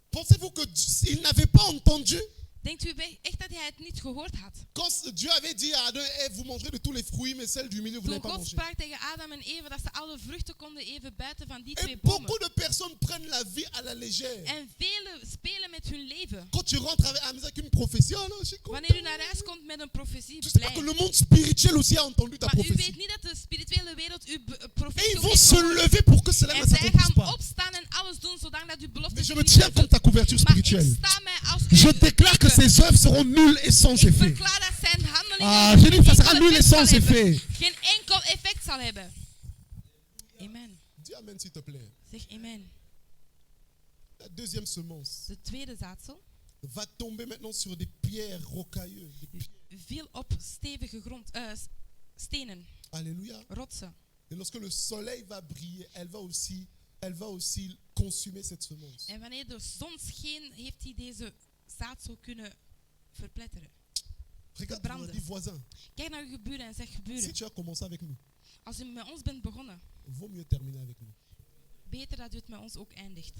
Pensez-vous qu'il n'avait pas entendu Denkt u echt dat hij het niet gehoord had? quand Dieu avait dit à Adam et Ève, vous mangerez de tous les fruits, mais celle du milieu, vous Toen n'allez pas God manger. sprak tegen Adam en Eva dat ze alle vruchten konden even buiten van die Et twee bomen. beaucoup de personnes prennent la vie à la légère. En velen spelen met hun leven. Quand tu rentres à la maison avec une prophétie, oh non, je suis content. Wanneer u naar huis komt met een profetie, Tu sais pas blij. que le monde spirituel aussi a entendu ta Maar u prophétie. weet niet dat de spirituele wereld uw Et profetie ils ook vont heeft se gehoord. lever pour que cela ne En zij s'accomplisse gaan pas. opstaan en alles doen zodat uw belofte Mais je zich me niet tiens comme vervult. ta couverture Maar ik spirituelle. sta mij als Je uw déclare que teken. ses œuvres seront nulles et sans Ik effet. verklaar dat zijn handelingen Ah, je dis, ça sera geen nul et effect zal sans hebben. effet. Geen enkel effect zal hebben. Amen. Dis amen s'il te plaît. Zeg amen. La deuxième semence De tweede zaadsel va tomber maintenant sur des pierres rocailleuses. viel op stevige grond, stenen, Alléluia. rotsen. Et lorsque le soleil va briller, elle va aussi consumer cette semence. En wanneer de zon scheen, heeft hij deze zaadsel kunnen verpletteren. Regarde branden. dis voisin. Kijk naar uw geburen en zeg Si geburen. tu as commencé avec nous, Als u met ons bent begonnen, vaut mieux terminer avec nous. beter dat u het met ons ook eindigt.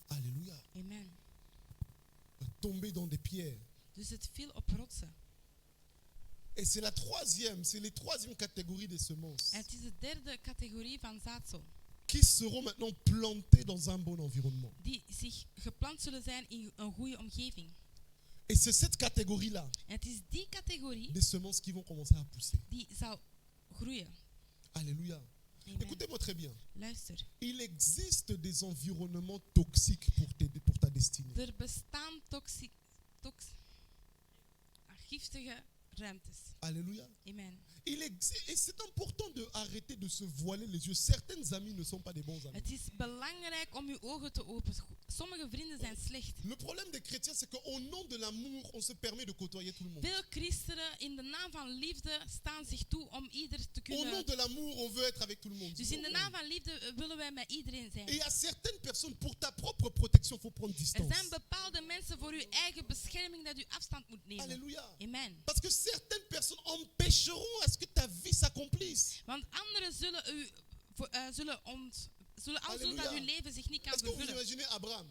Alléluia. Amen. Va tomber dans des pierres. Dus het viel op rotsen. Et c'est les troisième catégorie des semences En het is de derde categorie van zaadsel. qui seront maintenant plantées dans un bon environnement. Die zich geplant zullen zijn in een goede omgeving. Et c'est cette catégorie-là En het is die categorie des semences qui vont commencer à pousser. die zal groeien. Alléluia. Amen. Écoutez-moi très bien. Luister. Il existe des environnements toxiques pour ta destinée. Er bestaan giftige ruimtes. Alléluia. Amen. Et c'est important d'arrêter de se voiler les yeux. Certains amis ne sont pas des bons amis. Het is belangrijk om uw ogen te openen. Sommige vrienden zijn slecht. Le problème des chrétiens, c'est qu'au nom de l'amour, on se permet de côtoyer tout le monde. Veel christenen in de naam van liefde staan zich toe om ieder te Au nom kunnen. de l'amour, on veut être avec tout le monde. Dus in de naam van liefde willen wij met iedereen Et zijn. il y a certaines personnes, pour ta propre protection, il faut prendre Er distance. zijn bepaalde mensen voor uw eigen bescherming dat u afstand moet nemen. Alléluia. Amen. Parce que certaines personnes empêcheront à ce que ta vie s'accomplisse. Want anderen zullen zullen alles doen dat Alléluia. uw leven zich niet kan Est-ce que vous vervullen. imaginez Abraham?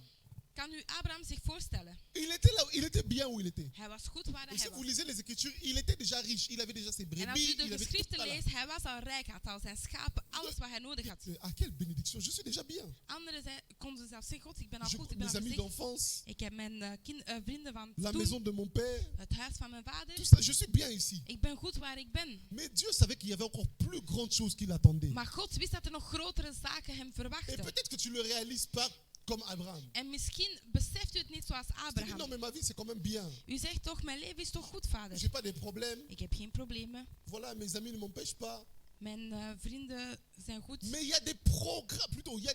Kan u Abraham zich voorstellen? Il était là, il était bien où il était. Hij was goed waar Et si hij vous was. lisez les Écritures, il était déjà riche. Il avait déjà ses En brebis. als u Il de avait tout geschriften ça là. leest, hij was al rijk, had al zijn schapen, alles wat hij nodig had. Ah, quelle bénédiction. Je suis déjà bien. Anderen konden zelfs zeggen, God, ik ben al goed, ik ben Mes al amis gezegend. d'enfance, Ik heb mijn vrienden van la toen, maison de mon père, het huis van mijn vader. tout ça, je suis bien ici. Ik ben goed waar ik ben. Mais Dieu savait qu'il y avait encore plus grandes choses qui l'attendaient. Maar God wist dat er nog grotere zaken hem Et verwachten. peut-être que tu ne le réalises pas comme Abraham. En misschien beseft u het niet zoals Tu dis, non, Abraham. mais ma vie, c'est quand même bien. U zegt toch, mijn leven is toch goed, vader? J'ai pas des problèmes. Ik heb geen problemen. Voilà, mes amis ne m'empêchent pas. Mijn vrienden zijn goed. Mais il y a des programmes, plutôt, il y a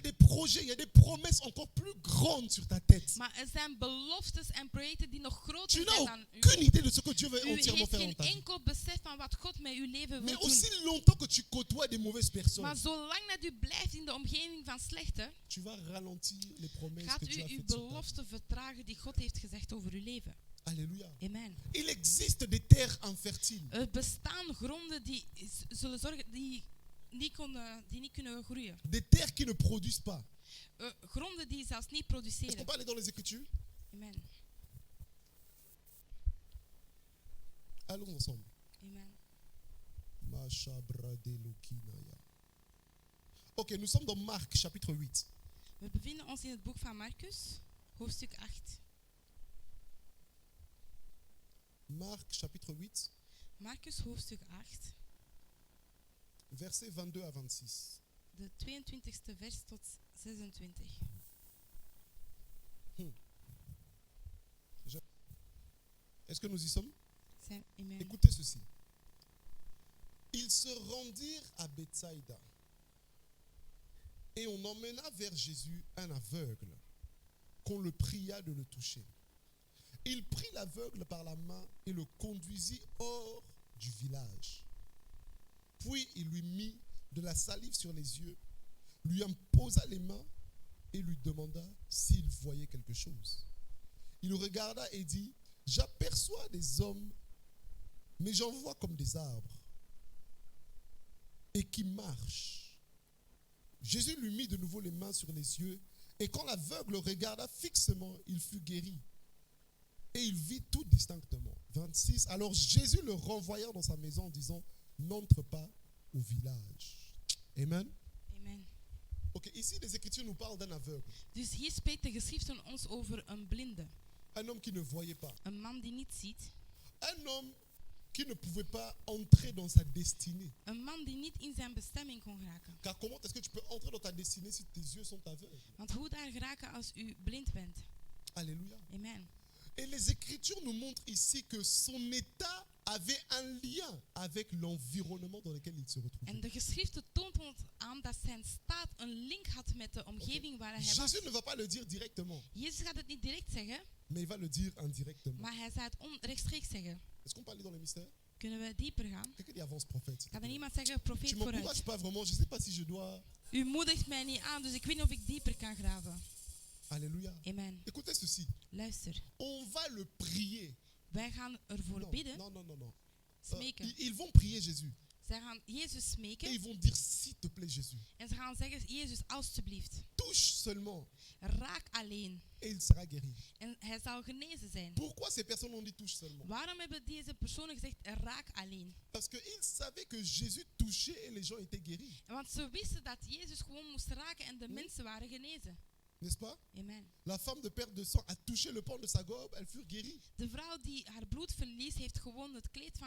des projets, il y a des promesses encore plus grandes sur ta tête. Maar er zijn beloftes en projecten die nog Tu groter n'as zijn dan u. aucune idée de ce que Dieu veut U entièrement heeft faire geen dans ta vie. enkel besef van wat God met uw leven Mais wil aussi doen. longtemps que tu côtoies des mauvaises Maar personnes, zolang dat u blijft in de omgeving van slechte, tu vas ralentir les promesses que gaat Dieu u a uw faites sur ta vie. belofte vertragen die God heeft gezegd over uw leven. Alléluia. Amen. Il existe des terres infertiles. Er bestaan gronden die zullen zorgen die niet kunnen groeien. Des terres qui ne produisent pas. Gronden die zelfs niet Est-ce qu'on produceren. peut aller dans les Écritures? Amen. Allons ensemble. Amen. Mashabradelokinaya. Ok, nous sommes dans Marc chapitre 8. We bevinden ons in het boek van Marcus, hoofdstuk 8. Marc chapitre 8, Marcus hoofdstuk 8, versets 22 à 26. de 22e vers tot 26. Est-ce que nous y sommes? Amen. Écoutez ceci. Ils se rendirent à Bethsaïda et on emmena vers Jésus un aveugle qu'on le pria de le toucher. Il prit l'aveugle par la main et le conduisit hors du village. Puis il lui mit de la salive sur les yeux, lui imposa les mains et lui demanda s'il voyait quelque chose. Il regarda et dit, j'aperçois des hommes, mais j'en vois comme des arbres, et qui marchent. Jésus lui mit de nouveau les mains sur les yeux, et quand l'aveugle regarda fixement, il fut guéri. Et il vit tout distinctement. 26. Alors Jésus le renvoya dans sa maison en disant, n'entre pas au village. Amen. Amen. Ok, ici les Écritures nous parlent d'un aveugle. Dus hier spreekt de geschriften ons over een blinde. Un homme qui ne voyait pas. Een man die niet ziet. Un homme qui ne pouvait pas entrer dans sa destinée. Een man die niet in zijn bestemming kon geraken. Car comment est-ce que tu peux entrer dans ta destinée si tes yeux sont aveugles? Want hoe daar geraken als u blind bent? Alléluia. Amen. Et les Écritures nous montrent ici que son état avait un lien avec l'environnement dans lequel il se En retrouvait. de geschriften toont ons aan dat zijn staat een link had met de omgeving waar hij was. Jésus ne va pas le dire directement, Jezus gaat het niet direct zeggen, mais il va le dire indirectement. maar hij zal het onrechtstreeks zeggen. Est-ce qu'on peut aller dans les mystères? Kunnen we dieper gaan? Quelqu'un dit avance prophète. s'il te Kan er plaît. iemand zeggen, Tu profeet m'encourages vooruit? pas vraiment, je ne sais pas si je dois... U moedigt mij niet aan, dus ik weet niet of ik dieper kan graven. Alléluia. Amen. Écoutez ceci, Luister, on va le prier. wij gaan ervoor Non, bidden, non, non, non, non. smeken. Ils vont prier Jésus. Zij gaan Jezus Et smeken ils vont dire, s'il te plaît Jésus, en ze gaan zeggen, Jezus, alstublieft, touche seulement raak alleen. et il sera guéri. En hij zal genezen zijn. Pourquoi ces personnes ont dit touche seulement? Waarom hebben deze personen gezegd, raak alleen? Parce qu'ils savaient que Jésus touchait et les gens étaient guéris. Want ze wisten dat Jezus gewoon moest raken en de mensen waren genezen. N'est-ce pas? Amen. La femme de perte de sang a touché le pan de sa robe, elles furent guéries. De vrouw die haar bloedverlies heeft gewoon het kleed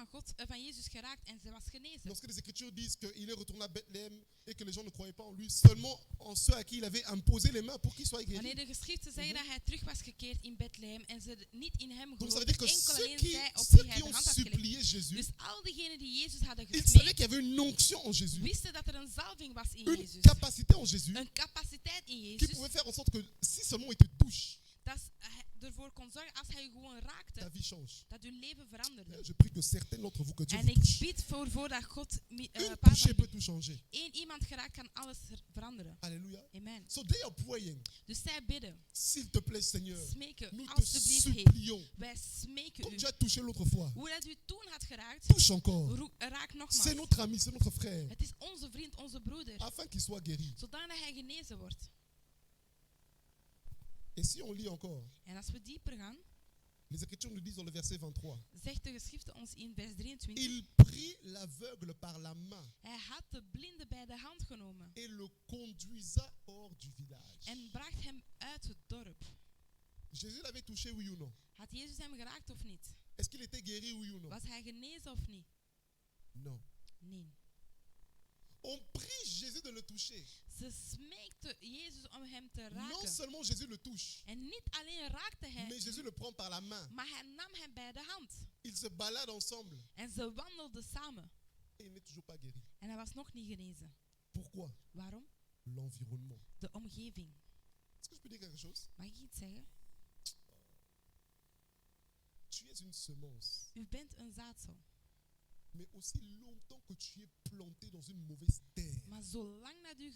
van Jezus geraakt en ze was genezen. Lorsque les Écritures disent qu'il est retourné à Bethléem et que les gens ne croyaient pas en lui, seulement en ceux à qui il avait imposé les mains pour qu'ils soient guéris. Wanneer de geschriften zeggen dat hij terug was gekeerd in Bethlehem en ze niet in hem Donc ça veut dire geloofden, que enkel ceux alleen qui, zij op ceux wie hij qui de ont hand had gelegd. supplié Jésus, Dus al diegenen die Jezus hadden ils savaient gesmeekt, qu'il y avait une onction en Jésus, wisten dat er een zalving was in une Jezus. capacité en Jésus Een capaciteit in qui Jezus, pouvait faire en sorte que si seulement il te touche, dat hij ervoor kon zorgen als hij u gewoon ta raakte, vie change. dat uw leven veranderde. Je prie que certains d'entre vous, que Dieu En vous ik touche. bid voordat God Une part touchée van peut tout changer. één iemand geraakt, kan alles veranderen. Alléluia. Amen. So they are praying. Dus zij bidden, S'il te plaît, Seigneur, smeken, nous te alstublieft Heer. supplions. Wij smeken Comme u. tu as touché l'autre fois, Hoe dat u toen had geraakt, touche encore. raak C'est nogmaals. notre ami, c'est notre frère, Het is onze vriend, onze broeder, afin qu'il soit guéri. zodat hij genezen wordt. Et si on lit encore, En als we dieper gaan, les Écritures nous disent dans le verset 23, zegt de geschrifte ons in vers 23, il prit l'aveugle par la main hij had de blinde bij de hand genomen et le conduisa hors du village. en bracht hem uit het dorp. Jésus l'avait touché, oui ou non? Had Jezus hem geraakt of niet? Est-ce qu'il était guéri, oui ou non? Was hij genezen of niet? Non. Nee. On prie Jésus de le toucher. Ze smeekte Jezus om hem te Non raken. seulement Jésus le touche, En niet alleen raakte hij, mais Jésus le prend par la main. maar hij nam hem bij de hand. Ils se baladent ensemble En ze wandelden samen. et il n'est toujours pas guéri. En hij was nog niet genezen. Pourquoi? Waarom? L'environnement. De omgeving. Est-ce que je peux dire quelque chose? Mag ik iets zeggen? Tu es une semence, U bent een zaadsel. mais aussi longtemps que tu es planté dans une mauvaise terre, Maar zolang dat u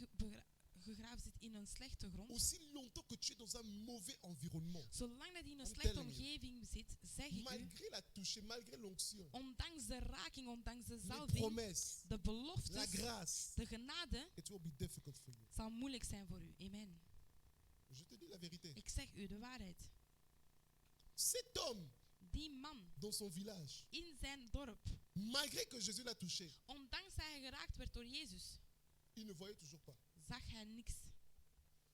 gegraven zit in een slechte grond, aussi longtemps que tu es dans un mauvais environnement, zolang dat u in een I'm slechte telling you. omgeving zit, zeg ik u, malgré la toucher, malgré l'onction, ondanks de raking, ondanks de les zalving, promesses, de la beloftes, grâce, de genade, it will be difficult for you. zal moeilijk zijn voor u. Amen. Je te dis la vérité. Ik zeg u de waarheid. Cet homme, Die man dans son village, in zijn dorp, malgré que Jésus l'a touché, ondanks dat hij geraakt werd door Jezus, il ne voyait toujours pas. zag hij niks.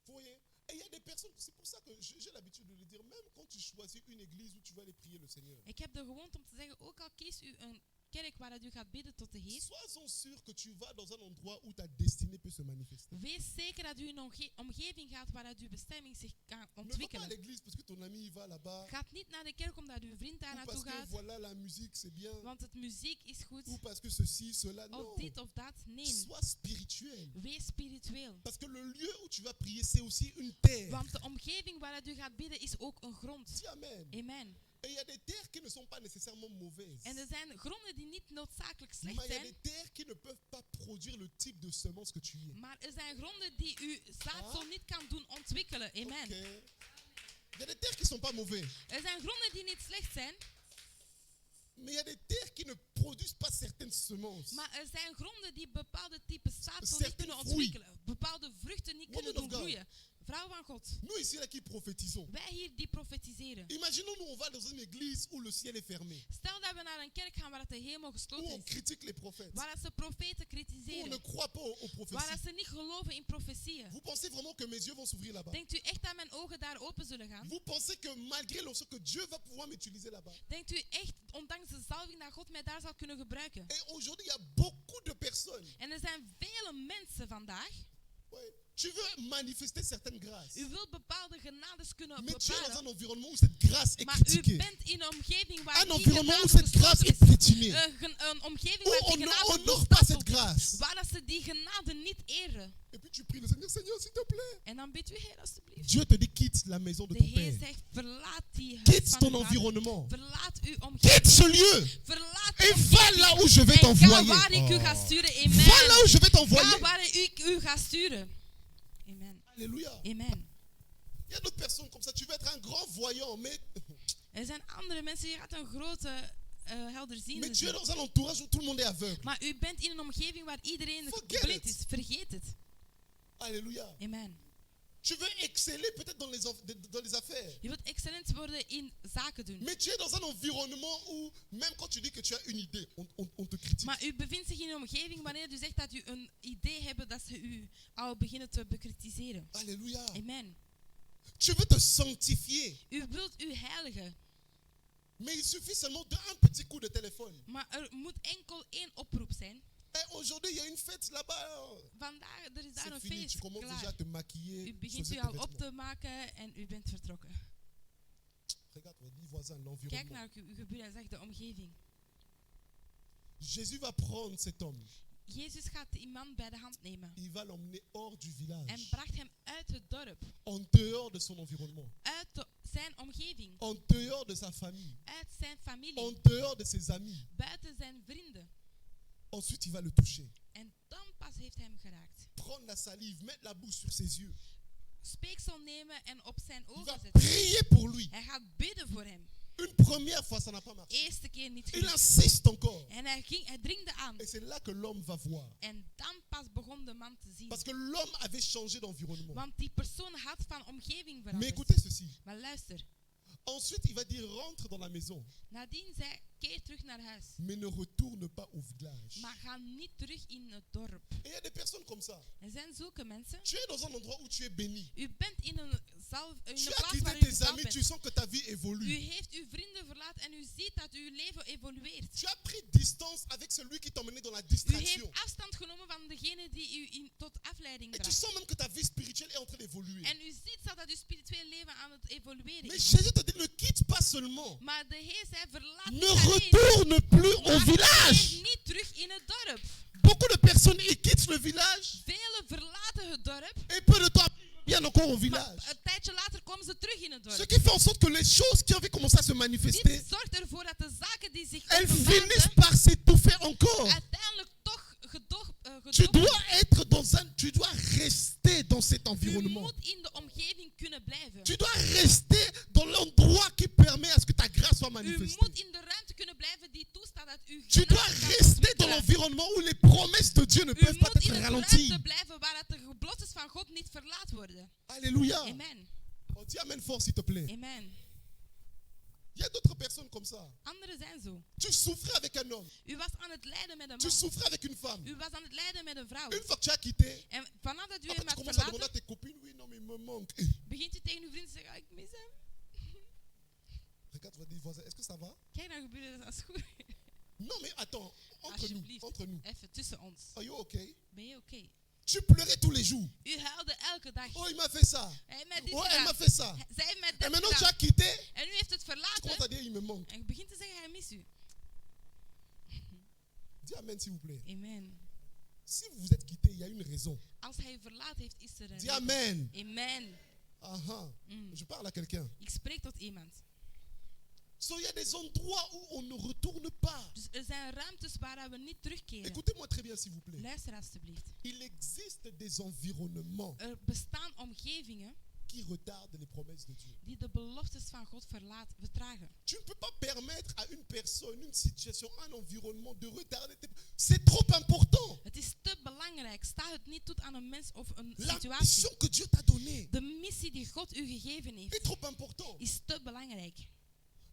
Vous voyez? Et il y a des personnes, c'est pour ça que j'ai l'habitude de le dire, même quand tu choisis une église où tu vas aller prier le Seigneur, Ik heb de gewoonte om te zeggen, ook al kies u een kerk waar u gaat bidden tot de Heer, sois sûr que tu vas dans un endroit où ta destinée peut se manifester. wees zeker dat u in een omgeving gaat waar uw bestemming zich kan Ne va pas à ontwikkelen. l'église parce que ton ami y va là-bas, Gaat niet naar de kerk omdat uw vriend daar ou naartoe parce que gaat, voilà la musique c'est bien, want het muziek is goed, ou parce que ceci, cela. of Non, dit of dat. Nee, sois spirituel. wees spiritueel. Parce que le lieu où tu vas prier, c'est aussi une terre. Want de omgeving waar u gaat bidden is ook een grond. Dis amen. Amen. Et il y a des terres qui ne sont pas nécessairement mauvaises. En er zijn gronden die niet noodzakelijk Mais slecht il y a zijn, des terres qui ne peuvent pas produire le type de semence que tu es. maar er zijn gronden die uw zaadsel niet kan doen ontwikkelen. Amen. Ok. Il y a des terres qui ne sont pas mauvaises. Er zijn gronden die niet slecht zijn, Mais il y a des terres qui ne produisent pas certaines semences. maar er zijn gronden die bepaalde typen zaadsel niet Certains kunnen fruits. ontwikkelen. Bepaalde vruchten niet kunnen Woman doen of God. groeien. Vrouw van God, Nous ici là qui prophétisons. wij hier die profetiseren. Imaginons nous on va dans une église où le ciel est fermé, Stel dat we naar een kerk gaan waar het de hemel où gesloten on is. critique les prophètes, Waar dat ze profeten où on ne kritiseren. croit pas aux Waar dat prophéties. ze niet geloven in profetieën. Vous pensez vraiment que mes yeux vont s'ouvrir là-bas? Denkt u echt dat mijn ogen daar open zullen gaan? Vous pensez que malgré l'onction que Dieu va pouvoir m'utiliser là-bas? Denkt u echt, ondanks de zalving, dat God mij daar zal kunnen gebruiken? Et aujourd'hui, il y a beaucoup de personnes. En er zijn vele mensen vandaag. Ouais, tu veux manifester certaines grâces, U wilt bepaalde genades kunnen mais tu es dans bepalen. un environnement où cette grâce est Maar u critiquée. bent in een omgeving waar Un die environnement où genade cette grâce gesloten est is. piétinée. Een omgeving Où waar on die n'honore genade pas cette losbaat wordt. grâce. Waar dat ze die genade niet eren. Et puis tu pries le Seigneur, Seigneur, s'il te plaît. En dan bidt u, Heer, alstublieft. Dieu te dit, quitte la maison de De ton Heer Père. zegt, verlaat die huis Quitte van ton uw vader. environnement. Verlaat uw Quitte omgeving. ce lieu. Verlaat Et uw va là où je vais en ga t'envoyer. waar ik u ga Oh. sturen. Va là Amen. où je vais Ga t'envoyer. waar ik u ga sturen. Amen. Alléluia. Amen. Il y a d'autres personnes comme ça. Tu veux être un grand voyant, mais Er zijn andere mensen, je gaat een grote helderziende tu es zijn. dans un entourage où tout le monde est aveugle. Maar u bent in een omgeving waar iedereen Forget blind it. is. Vergeet het. Alléluia. Amen. Tu veux exceller peut-être dans les affaires. Je wilt excellent worden in zaken doen. Mais tu es dans un environnement où, même quand tu dis que tu as une idée, on te critique. Maar u bevindt zich in een omgeving wanneer u zegt dat u een idee hebt dat ze u al beginnen te bekritiseren. Alléluia. Amen. Tu veux te sanctifier. U wilt u heiligen. Mais il suffit seulement d'un petit coup de téléphone. Maar er moet enkel één oproep zijn. Et aujourd'hui, il y a une fête là-bas. Vandaag, er is daar C'est een fini, tu feest commences déjà à klaar. te maquiller. U begint choisir u tes al op vêtements. te maken en u bent vertrokken. Regarde, dis voisin, Kijk l'environnement. naar uw gebuur en zeg de omgeving. Jésus va prendre cet homme. Jezus gaat die man bij de hand nemen Il va l'emmener hors du en village. bracht hem uit het dorp, En dehors de son environnement. uit zijn omgeving, En dehors de sa famille. uit zijn familie, En dehors de ses amis. buiten zijn vrienden. Ensuite, il va le toucher. En dan pas heeft hij hem geraakt. Prendre la salive, mettre la bouche sur ses yeux. Speeksel nemen en op zijn Il ogen va zetten. prier pour lui. Hij gaat bidden voor hem. Une première fois, ça n'a pas marché. Eerste keer niet Il goed. insiste encore. En hij dringde aan. Et c'est là que l'homme va voir. En dan pas begon de man te zien. Parce que l'homme avait changé d'environnement. Want die persoon had van omgeving Mais veranderd. écoutez ceci. Maar luister. Ensuite, il va dire rentre dans la maison. Nadien zei, keer terug naar huis. Mais ne retourne pas au village. Maar ga niet terug in het dorp. Et il y a des personnes comme ça. Er zijn zulke mensen. Tu es dans un endroit où tu es béni. U bent in een Tu as plaats quitté waar u tes gezalfd amis, tu bent. sens que ta vie U évolue. heeft uw vrienden verlaten en u ziet dat uw leven evolueert. Tu as pris distance avec celui qui t'emmenait dans la U distraction. heeft afstand genomen van degene die u tot afleiding Et tu bracht. sens même que ta vie spirituelle est en train d'évoluer. En u ziet zelf dat uw spiritueel leven aan het evolueren Mais is. Jésus te dit ne quitte pas seulement. Maar de Heer zei, verlaat Ne niet alleen, retourne plus au maar keer village. niet terug in het dorp. Beaucoup de personnes ils quittent le village Velen verlaten het dorp, et peu de temps après, ils reviennent encore au maar village. een tijdje later komen ze terug in het Ce dorp. qui fait en sorte que les choses qui avaient commencé à se manifester, Dit zorgt ervoor dat de zaken die zich elles openbaarden, finissent par s'étouffer encore. uiteindelijk toch Tu gedoogd. dois être dans un, tu dois rester dans cet U environnement. moet in de omgeving kunnen blijven. Tu dois rester dans l'endroit qui permet à ce que ta grâce soit U manifestée. moet in de ruimte kunnen blijven die toestaat dat u Tu dois genade kan rester dans ontwikkelen. l'environnement où les promesses de Dieu ne U peuvent pas moet in être de ralenties. ruimte blijven waar dat de beloftes van God niet verlaat worden. Alléluia. Amen. Oh, dis amen fort s'il te plaît. Amen. Il y a d'autres personnes comme ça. Anderen zijn zo. Tu souffrais avec un homme. U was aan het lijden met een Tu man. souffrais avec une femme. U was aan het lijden met een vrouw. Une fois que tu as quitté, En vanaf dat u après hem tu hebt commences à demander à verlaten, tes copines, oui, non, mais il me manque. begint u tegen uw vriend te zeggen, ik mis hem. Regarde votre voisin, est-ce que ça va? Kijk naar uw buren, dat is goed. Non, mais attends, entre nous, Alsjeblieft, entre nous. even tussen ons. Are you okay? Ben je oké? Tu pleurais tous les jours. U huilde elke dag. Oh, il m'a fait ça. Hij heeft mij dit Oh, elle m'a gedaan. fait ça. Zij heeft mij Et dit maintenant tu gedaan. as quitté, En u heeft het tu commences à verlaten. dire, il me manque. En je begint te zeggen, hij mist u. Dis amen s'il vous plaît. Amen. Si vous vous êtes quitté, il y a une raison. Als hij u verlaat heeft, is er een Dis reden. amen. Amen. Aha. Mm. Je parle à quelqu'un. Ik spreek tot iemand. So, il y a des endroits où on ne retourne pas. Dus er zijn ruimtes waar we niet terugkeren. Écoutez-moi très bien s'il vous plaît. Luister alstublieft. Il existe des environnements Er bestaan omgevingen qui retardent les promesses de Dieu. die de beloftes van God vertragen. Tu ne peux pas permettre à une personne, une situation, un environnement de retarder. C'est trop important. Het is te belangrijk. Sta het niet toe aan een mens of een La situatie. mission que Dieu t'a donnée De missie die God u gegeven heeft, est trop important. is te belangrijk.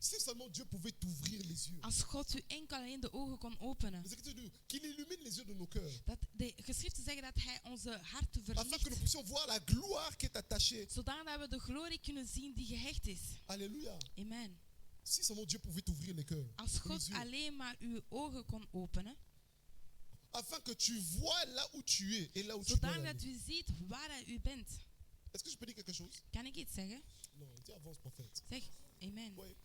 Si seulement Dieu pouvait t'ouvrir les yeux. Als God u enkel alleen de ogen kon openen. Les Écritures disent qu'il illumine les yeux de nos cœurs. Dat de geschriften zeggen dat hij onze harten Afin que nous verlicht. puissions voir la gloire qui est attachée. Zodat we de glorie kunnen zien die gehecht is. Alléluia. Amen. Si seulement Dieu pouvait t'ouvrir les cœurs. Als les God yeux. alleen maar uw ogen kon openen. Afin que tu vois là où tu es et là où tu dois Zodat aller. dat u ziet waar u bent. Est-ce que je peux dire quelque chose? Kan ik iets zeggen? Non, dis avance prophète. Zeg, amen. Ouais.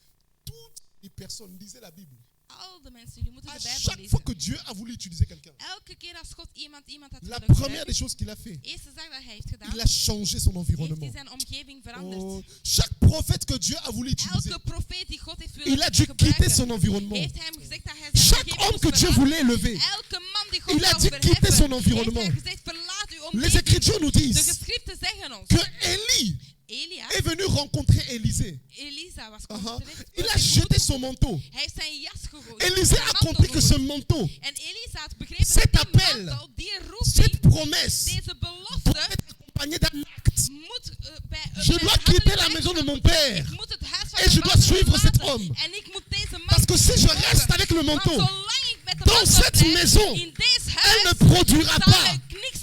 Toutes les personnes lisaient la Bible. Al de mensen, jullie moeten À de Bijbel chaque fois lezen. que Dieu a voulu utiliser quelqu'un, Elke keer als God iemand had la willen première des gebruiken, choses qu'il a fait, de eerste zaak dat hij heeft gedaan, il a changé son heeft environnement. hij zijn omgeving veranderd. Oh, chaque prophète que Dieu a voulu utiliser, Elke profeet die God heeft willen il a dû quitter gebruiken, son environnement. heeft hij hem gezegd dat hij zijn Chaque omgeving homme moest que Dieu verlaten. voulait élever, Elke man die God il a zou dû quitter son verheffen, environnement. heeft hij gezegd, verlaat uw Les omgeving. Écritures nous De disent geschriften zeggen ons, que Élie Elia, est venu rencontrer Élisée. Elisa was Aha. komen terecht. Il a Zijn jeté broeder. son manteau. Hij heeft zijn jas gegooid. Élisée zijn a mantel compris que ce gegooid. manteau, En Elisa had begrepen cet dat die appel, mantel, die roeping, cette promesse deze doit belofte être accompagnée d'un acte. moet bij Je dois quitter la maison de mon père. Ik moet het huis van Et mijn je dois vader suivre cet verlaten. homme. En ik moet deze man Parce que si je volgen. reste avec le Want manteau, zolang ik met de dans mantel cette blijf, maison, in deze elle huis, ne produira zal pas. ik niks,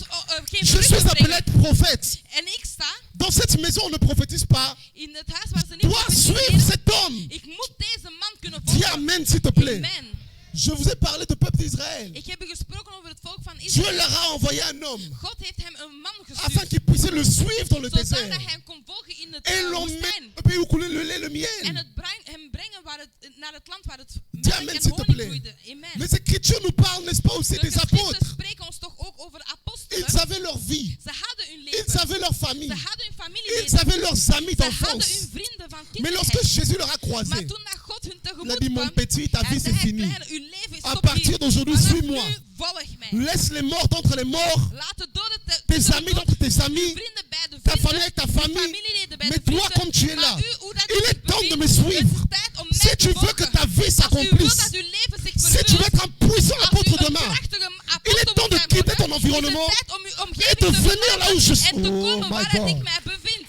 geen Je vruchten suis appelé brengen. à être prophète. En ik sta Dans cette maison on ne prophétise pas, In het huis waar ze niet dois suivre profeteren, cet homme. ik moet deze man kunnen Dis volgen. amen s'il te plaît. Amen. Je vous ai parlé du peuple d'Israël. Ik heb u gesproken over het volk van Dieu Israël. leur a envoyé un homme God heeft hem een man afin gestuurd, qu'ils puissent le suivre dans le zodat désert. hij hem kon volgen in het Et l'ont mis woestijn. dans le pays où coulait le lait et le En miel. hem brengen naar het land waar het Dis melk amen en s'il te honing plaît. vloeide. Amen. Les Écritures nous parlent, n'est-ce pas, aussi De des geschriften apôtres. spreken ons toch ook over Ils apostelen. avaient leur vie. Ze hadden hun Ils leven. avaient leur famille. Ze hadden hun Ils familieleden. avaient leurs amis Ze hadden d'enfance. hun vrienden van Mais lorsque kindertijd. Jésus leur a Maar croisé, toen dat God hun il a tegemoet dit, mon kwam, petit, ta vie hij c'est zei, fini. kleine, uw leven is À stop partir hier. d'aujourd'hui, Vanaf suis-moi. nu volg mij. Laisse les morts d'entre les morts, Laat de doden tes amis d'entre tes uw amis, vrienden bij de ta vrienden, famille avec ta uw famille. familieleden bij de Mais toi, vrienden. comme tu es là, Maar u, hoe dat u il zich est temps de me bevindt, het suivre. is tijd om Si mij tu te veux que volgen. ta vie Als u wilt s'accomplisse, dat uw leven zich si tu veux vervult, être un puissant als apôtre u een demain, krachtige il est apostel temps de wilt quitter worden, ton environnement is het tijd om uw et omgeving de te venir là où je verlaten suis. en te Oh komen my waar ik God. mij bevind.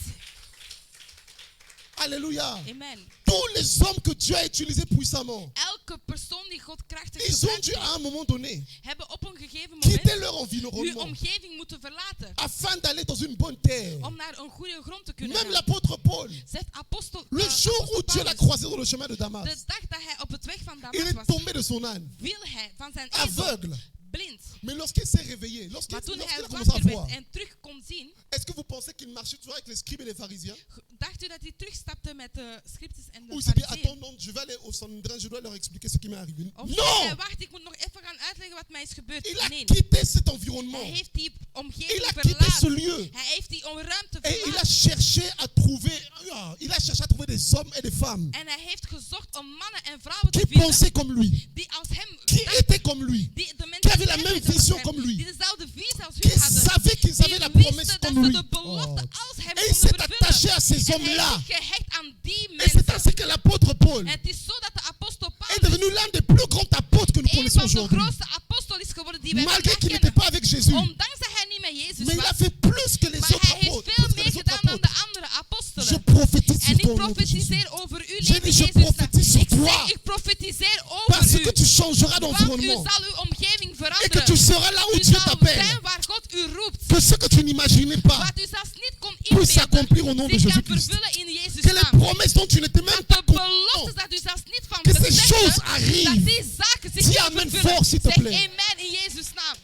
Alléluia. Amen. Tous les hommes que Dieu a utilisés puissamment, Elke persoon die God krachtig ils ont gebruikt dû heeft, à un moment donné hebben op een gegeven quitter moment leur uw environnement omgeving moeten verlaten afin d'aller dans une bonne terre. om naar een goede grond te kunnen Même gaan. l'apôtre Paul, Zegt apostel, le jour où apostel Dieu l'a Paulus, croisé dans le chemin de de Damas, dag dat hij op het weg van il Damas est was, tombé de son âne, viel hij van zijn ezel, aveugle. blind. Mais lorsqu'il s'est réveillé, lorsqu'il Maar toen lorsqu'il hij a commencé à wakker voir, werd en terug kon zien, est-ce que vous pensez qu'il marchait toujours avec les scribes et les pharisiens? dacht u dat hij terugstapte met de scriptes en Ou de il s'est dit, fariseeën? attends, non, je vais aller au Sanhedrin, je dois leur expliquer ce qui m'est arrivé. Of zei Non! hij, wacht, ik moet nog even gaan uitleggen wat mij is gebeurd. Il a Nee, quitté cet environnement. hij heeft die Il omgeving a quitté ce verlaten. lieu. Hij heeft die ruimte Et il a verlaten. cherché à trouver, des hommes et des femmes En hij heeft gezocht om mannen en vrouwen qui te vinden pensaient comme lui, die als hem qui dachten, étaient comme lui, die de qui avaient la mentaliteit même hadden als vision hem, comme lui, die dezelfde visie als qui u hadden, savaient qu'ils avaient la die promesse wisten dat comme ze lui. de belofte Oh. als hem Et il s'est konden attaché à ces vervullen. En hij hommes-là. is zich gehecht aan die Et c'est ainsi mensen. que l'apôtre Paul En het is zo dat de apostel est Paulus devenu l'un des plus grands apôtres que nous een connaissons van de aujourd'hui. grootste apostelen is geworden die wij Malgré vandaag qu'il n'était kennen. pas avec Jésus, Ondanks dat hij niet met Jezus mais il a was, fait plus que les maar autres hij heeft apôtres. veel Plus que meer les autres gedaan dan de apôtres. andere Je apostelen. prophétise En sur ik ton nom de Jésus. profetiseer over uw J'ai leven dit, in je Jezus' naam. prophétise sur Ik toi. zeg, ik profetiseer over Parce u. que tu changeras Want u d'environnement. zal uw omgeving Et que veranderen. tu seras là où U Dieu zal t'appelle. zijn waar God u roept. Que ce que tu n'imaginais pas Wat u zelfs niet kon puisse inbeelden, s'accomplir au nom de zich kan Jésus-Christ. vervullen in Jezus' Que les naam. promesses dont tu n'étais même Dat pas de conscient, beloftes dat u zelfs niet van que ces besefte, choses dat arrivent. die zaken zich Dis gaan amen vervullen. fort, s'il te Zeg plaît. amen in Jezus' naam.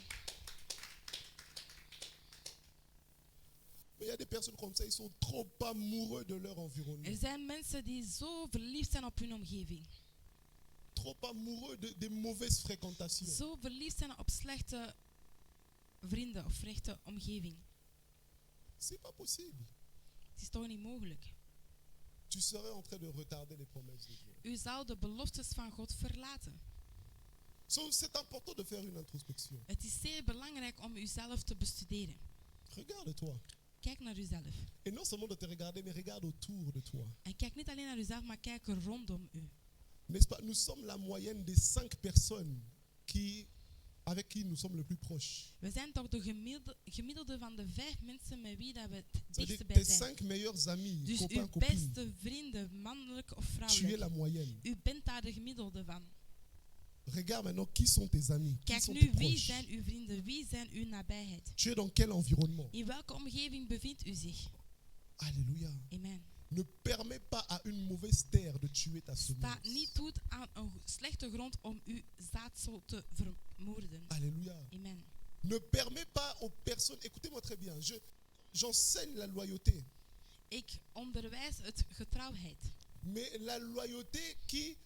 Mais il y a des personnes comme ça, ils sont trop amoureux de leur environnement. Er zijn mensen die zo verliefd zijn op hun omgeving. Trop amoureux des mauvaises fréquentations. Zo verliefd zijn op slechte vrienden of slechte omgeving. C'est pas possible. Het is toch niet mogelijk. Tu serais en train de retarder les promesses de Dieu. U zou de beloftes van God verlaten. So, c'est important de faire une introspection. Het is zeer belangrijk om uzelf te bestuderen. Regarde-toi. Kijk naar uzelf. Et non seulement de te regarder, mais regarde autour de toi. En kijk niet alleen naar uzelf, maar kijk rondom u. N'est-ce pas? Nous sommes la moyenne des 5 personnes avec qui nous sommes le plus proches. We zijn toch de gemiddelde van de 5 mensen met wie dat we het C'est-à-dire dichtst bij tes zijn. 5 meilleurs amis, Dus copains, uw copines, beste vrienden, mannelijk of tu es vrouwelijk, la moyenne. u bent daar de gemiddelde van. Regarde maintenant qui sont tes amis, qui Kijk sont nu, tes wie proches. zijn uw vrienden, wie zijn uw nabijheid? Tu es dans quel environnement? In welke omgeving bevindt u zich? Alléluia. Amen. Ne permets pas à une mauvaise terre de tuer ta Sta semence. niet toe aan een slechte grond om uw zaadsel te vermoorden. Alléluia. Amen. Ne permets pas aux personnes, écoutez-moi très bien, j'enseigne la loyauté, Ik onderwijs het getrouwheid. mais la loyauté qui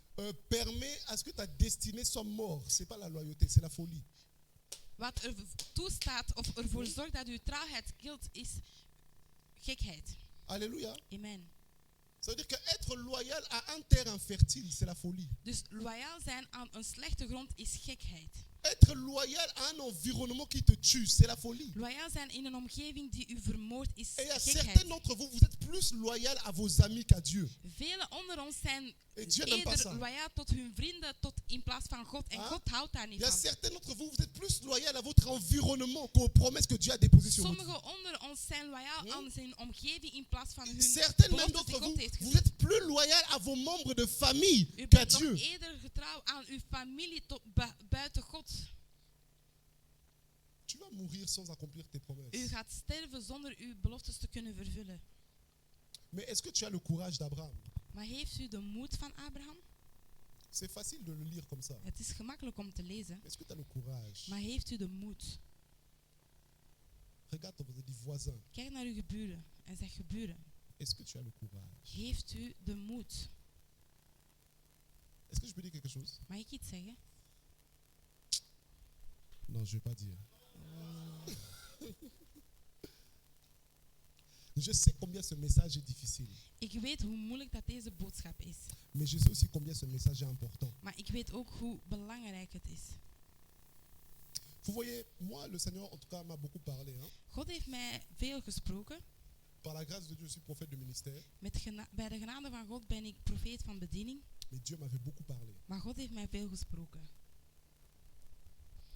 permet à ce que ta destinée soit morte, c'est pas la loyauté, c'est la folie. Wat er toestaat of ervoor zorgt dat uw trouwheid kilt is gekheid. Alléluia. Amen. Ça veut dire qu'être loyal à un terre infertile, c'est la folie. Dus loyaal zijn aan een slechte grond is gekheid. Être loyal à un environnement qui te tue, c'est la folie. Loyaal zijn in een omgeving die u vermoordt is Et il y a gekheid. certains d'entre vous, vous êtes plus loyal à vos amis qu'à Dieu. Velen onder ons zijn Et Dieu n'aime pas ça. eerder loyaal tot hun vrienden in plaats van God. En Ah. God houdt daar Il niet y a van. certains d'entre vous, vous êtes plus loyal à votre environnement qu'aux promesses que Dieu a déposées sur vous. Sommigen onder ons zijn loyaal aan zijn omgeving in plaats van hun Certains même beloftes die d'entre God vous, heeft vous gegeven. êtes plus loyal à vos membres de famille U qu'à bent nog Dieu. eerder getrouw aan uw familie buiten God. Tu vas mourir sans accomplir tes promesses. U gaat sterven zonder uw beloftes te kunnen vervullen. Mais est-ce que tu as le courage d'Abraham? Maar heeft u de moed van Abraham? C'est facile de le lire comme ça. Het is gemakkelijk om te lezen. Est-ce que tu as le courage? Maar heeft u de moed? Regarde die voisin. Kijk naar uw geburen en zeg geburen. Est-ce que tu as le courage? Heeft u de moed? Est-ce que je peux dire quelque chose? Mag ik iets zeggen? Non, je ne vais pas dire. Je sais combien ce message est difficile. Ik weet hoe moeilijk dat deze boodschap is. Mais je sais aussi combien ce message est important. Maar ik weet ook hoe belangrijk het is. Vous voyez, moi, le Seigneur, en tout cas, m'a beaucoup parlé. Hein. God heeft mij veel gesproken. Par la grâce de Dieu, je suis prophète de ministère. Bij de genade van God ben ik profeet van bediening. Mais Dieu m'avait beaucoup parlé. Maar God heeft mij veel gesproken.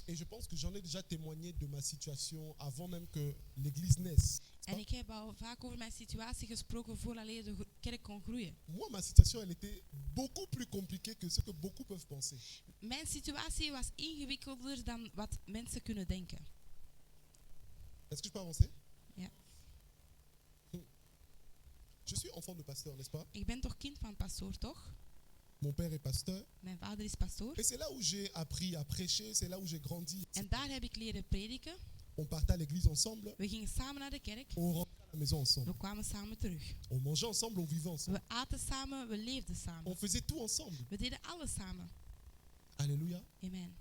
Et je pense que j'en ai déjà témoigné de ma situation avant même que l'église naisse. En ik heb al vaak over mijn situatie gesproken vooraleer de kerk kon groeien. Moi, ma situation, elle était beaucoup plus compliquée que ce que beaucoup peuvent penser. Mijn situatie was ingewikkelder dan wat mensen kunnen denken. Est-ce que je peux avancer? Ja. Je suis enfant de pasteur, n'est-ce pas? Ik ben toch kind van pastoor, toch? Mon père est pasteur. Mijn vader is pastoor. Et c'est là où j'ai appris à prêcher, c'est là où j'ai grandi. En daar heb ik leren prediken. On partait à l'église ensemble, We gingen samen naar de kerk. on rentrait à la maison ensemble. We kwamen samen terug. On mangeait ensemble, on vivait ensemble. We aten samen, we leefden On samen. faisait tout ensemble. We deden alles samen. Alléluia. Amen.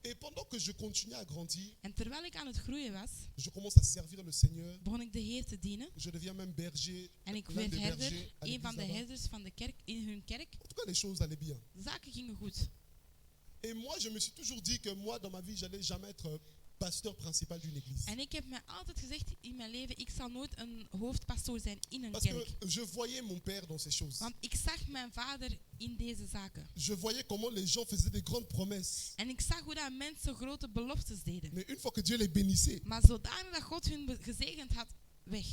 Et pendant que je continuais à grandir, En terwijl ik aan het groeien was, je commence à servir le Seigneur. begon ik de Heer te dienen. Je deviens même berger, En ik l'un werd des herder, bergers à een van l'église de là-bas. herders van de kerk, in hun kerk. En tout cas, les choses allaient bien. De zaken gingen goed. Et moi, je me suis toujours dit que moi, dans ma vie, j'allais jamais être pasteur principal d'une église. En ik heb me altijd gezegd in mijn leven, ik zal nooit een hoofdpastoor zijn in een Parce kerk. que je voyais mon père dans ces choses. Want ik zag mijn vader in deze zaken. Je voyais comment les gens faisaient des grandes promesses. En ik zag hoe dat mensen grote beloftes deden. Mais une fois que Dieu les bénissait, Maar zodanig dat God hun gezegend had, weg.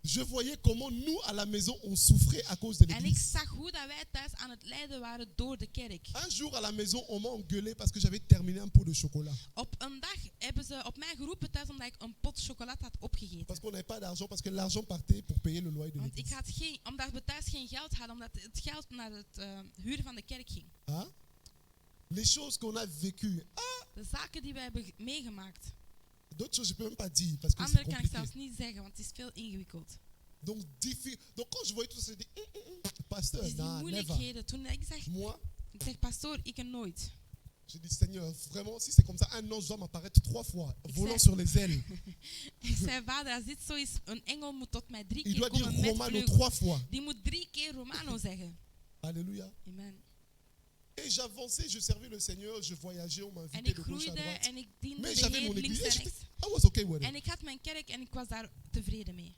je voyais comment nous, à la maison, on souffrait à cause de En ik l'église. zag hoe dat wij thuis aan het lijden waren door de kerk. Un jour, à la maison, on m'a engueulé parce que j'avais terminé un pot de chocolat. Op een dag hebben ze op mij geroepen thuis omdat ik een pot chocolade had opgegeten. Parce qu'on n'avait pas d'argent, parce que l'argent partait pour payer le loyer de Want ik l'église. had geen, omdat we thuis geen geld hadden, omdat het geld naar het huren van de kerk ging. Hein? Les choses qu'on a vécues. De zaken die we hebben meegemaakt. D'autres choses, je ne peux même pas dire parce que c'est Andere kan ik compliqué. zelfs niet zeggen, want het is veel ingewikkeld. Donc quand je voyais tout ça, je dis, pasteur, Dus die non, never. moeilijkheden, toen ik zeg, Moi, pastoor, ik nooit. je dis, Seigneur, vraiment, si c'est comme ça, un ange doit m'apparaître 3 fois, volant sur les ailes. Ik zei, vader, als dit zo is, een engel moet tot mij 3 Il keer doit dire komen met Romano vleugels. 3 fois. Die moet 3 keer Romano zeggen. Alléluia. Amen. Et j'avançais, je servais le Seigneur, je voyageais, on En m'invitait ik de gauche à groeide droite. en ik diende Mais de j'avais Heer mon links église. en rechts. I was okay with En it. ik had mijn kerk en ik was daar tevreden mee.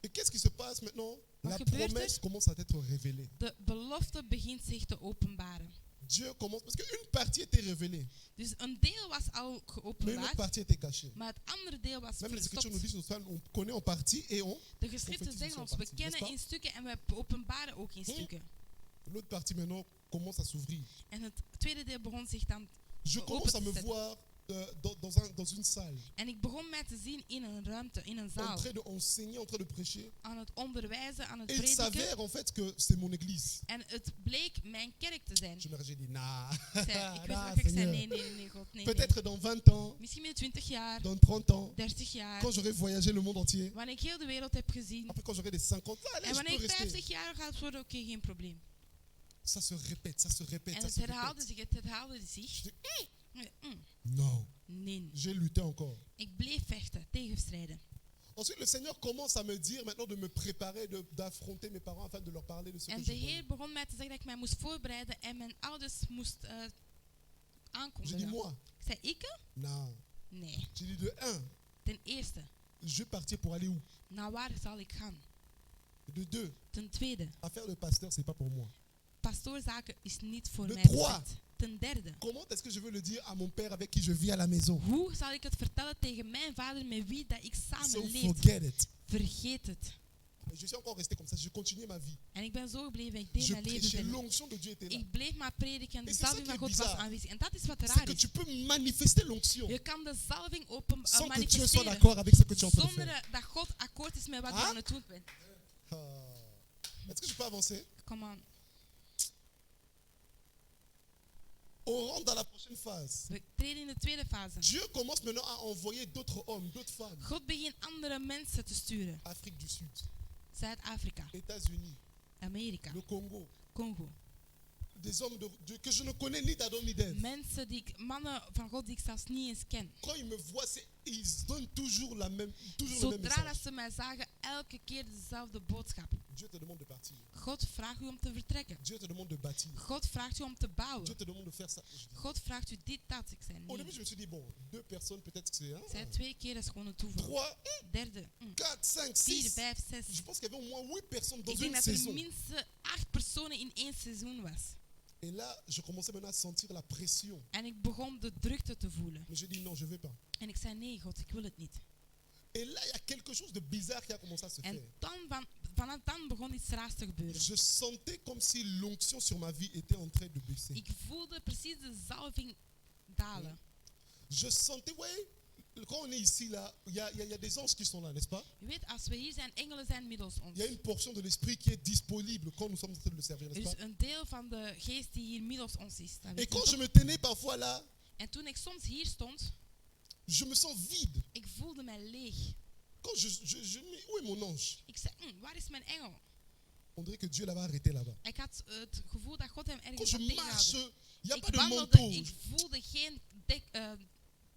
Et qu'est-ce qui se passe maintenant? Wat La gebeurt er? promesse commence à être révélée. De belofte begint zich te openbaren. Dieu commence, parce qu'une partie était révélée, Dus een deel was al mais une autre geopenbaard, partie était cachée. maar het andere deel was Même les Écritures nous verstopt. disent, on connaît en partie et De geschriften zeggen ons, we kennen in stukken en we openbaren ook in stukken. l'autre partie maintenant commence à s'ouvrir. En het tweede deel begon zich dan Je open commence à te me zetten. voir dans une salle, En ik begon mij te zien in een ruimte, in een en zaal. train d'enseigner, en train de prêcher. Aan het onderwijzen, aan het Et il prediken. s'avère en fait que c'est mon église. En het bleek mijn kerk te zijn. J'ai dit, nah, Ik weet nah, wat ik zei, Seigneur. nee, God, nee. Peut-être dans 20 ans, Misschien met 20 jaar, dans 30 ans, 30 jaar. quand j'aurai voyagé le monde entier, Wanneer ik heel de wereld heb gezien. après quand j'aurai des 50 ans, allez, En je wanneer peux ik rester. 50 jaar gaat worden, oké, geen probleem. Ça se répète, ça se répète, En ça het se herhaalde répète. zich, het herhaalde zich. Je dis, Mm, non, Nee, j'ai lutté encore. ik bleef vechten, tegenstrijden. Ensuite, le Seigneur commence à me dire maintenant de me préparer, d'affronter mes parents afin de leur parler de ce que En je de voyais. Heer begon mij te zeggen dat ik mij moest voorbereiden en mijn ouders moest Je dis aankondigen. moi, Ik zei, ik? non. Nee. Je dis de 1, Ten eerste, je vais partir pour aller où? naar waar zal ik gaan? De 2, Ten tweede, affaire de pasteur, c'est pas pour moi. pastoorzaken is niet voor De mij trois. bestemd. Ten derde, Comment est-ce que je veux le dire à mon père avec qui je vis à la maison? hoe zal ik het vertellen tegen mijn vader met wie dat ik So samen leef? forget it. Vergeet het. Et je suis encore resté comme ça, je continuais ma vie. En ik ben zo gebleven, ik deed Je mijn leven prêchais, verder. l'onction de Dieu était là. Ik bleef maar prediken en de Et c'est ça zalving qui van est God was bizarre. aanwezig. En dat is wat C'est raar que is. tu peux manifester l'onction Je kan de zalving sans que Dieu soit manifesteren d'accord avec ce que tu es en train de zonder faire. dat God akkoord is met wat je Ah? aan het doen bent. Ah. Est-ce que je peux avancer? Come on. On rentre dans la prochaine phase. We treden in de tweede fase. Dieu commence maintenant à envoyer d'autres hommes, d'autres femmes. God begint andere mensen te sturen. Afrique du Sud, Zuid-Afrika, États-Unis, Amerika, le Congo. Congo. Des hommes de Dieu que je ne connais ni d'Adam ni d'Ève. Mensen mannen van God die ik zelfs niet eens ken. Quand ils me voient, ils donnent toujours le même Zodra dat message. ze mij zagen, elke keer dezelfde boodschap. Dieu te demande de partir. God vraagt u om te vertrekken. Dieu te demande de bâtir. God vraagt u om te Dieu bouwen. te demande de faire ça. Je dis, God vraagt u dit, dat. Ik zei au début, nee. je me suis dit, bon, 2 personnes, peut-être que c'est Ik zei 2 keer, dat is gewoon een toeval. 3, Derde, 4, 5, 4, 6. 5, 6. Je pense qu'il y avait au moins 8 personnes dans Ik denk une dat er saison. minstens 8 personen in 1 seizoen was. Et là, je commençais maintenant à sentir la pression. En ik begon de drukte te voelen. Mais j'ai dit, non, je ne vais pas. En ik zei nee, God, ik wil het niet. Et là, il y a quelque chose de bizarre qui a commencé à se En faire. dan, vanaf dan begon iets raars te gebeuren. Je sentais comme si l'onction sur ma vie était en train de baisser. Ik voelde precies de zalving dalen. Je sentais, ouais, quand on est ici, là, il y a des anges qui sont là, n'est-ce pas? Je weet, als we hier zijn, engelen zijn middels ons. Il y a une portion de l'esprit qui est disponible quand nous sommes en train de le servir, Er n'est-ce is pas? een deel van de geest die hier middels ons is. Dat Et weet quand je je toch? me tenais parfois là, En toen ik soms hier stond, je me sens vide. ik voelde mij leeg. Quand mais où est mon ange? Ik zei, waar is mijn engel? On dirait que Dieu l'avait arrêté là-bas. Ik had het gevoel dat God hem Quand ergens je had marche, tegengehouden. il n'y a pas Ik de wandelde, manteau. ik voelde geen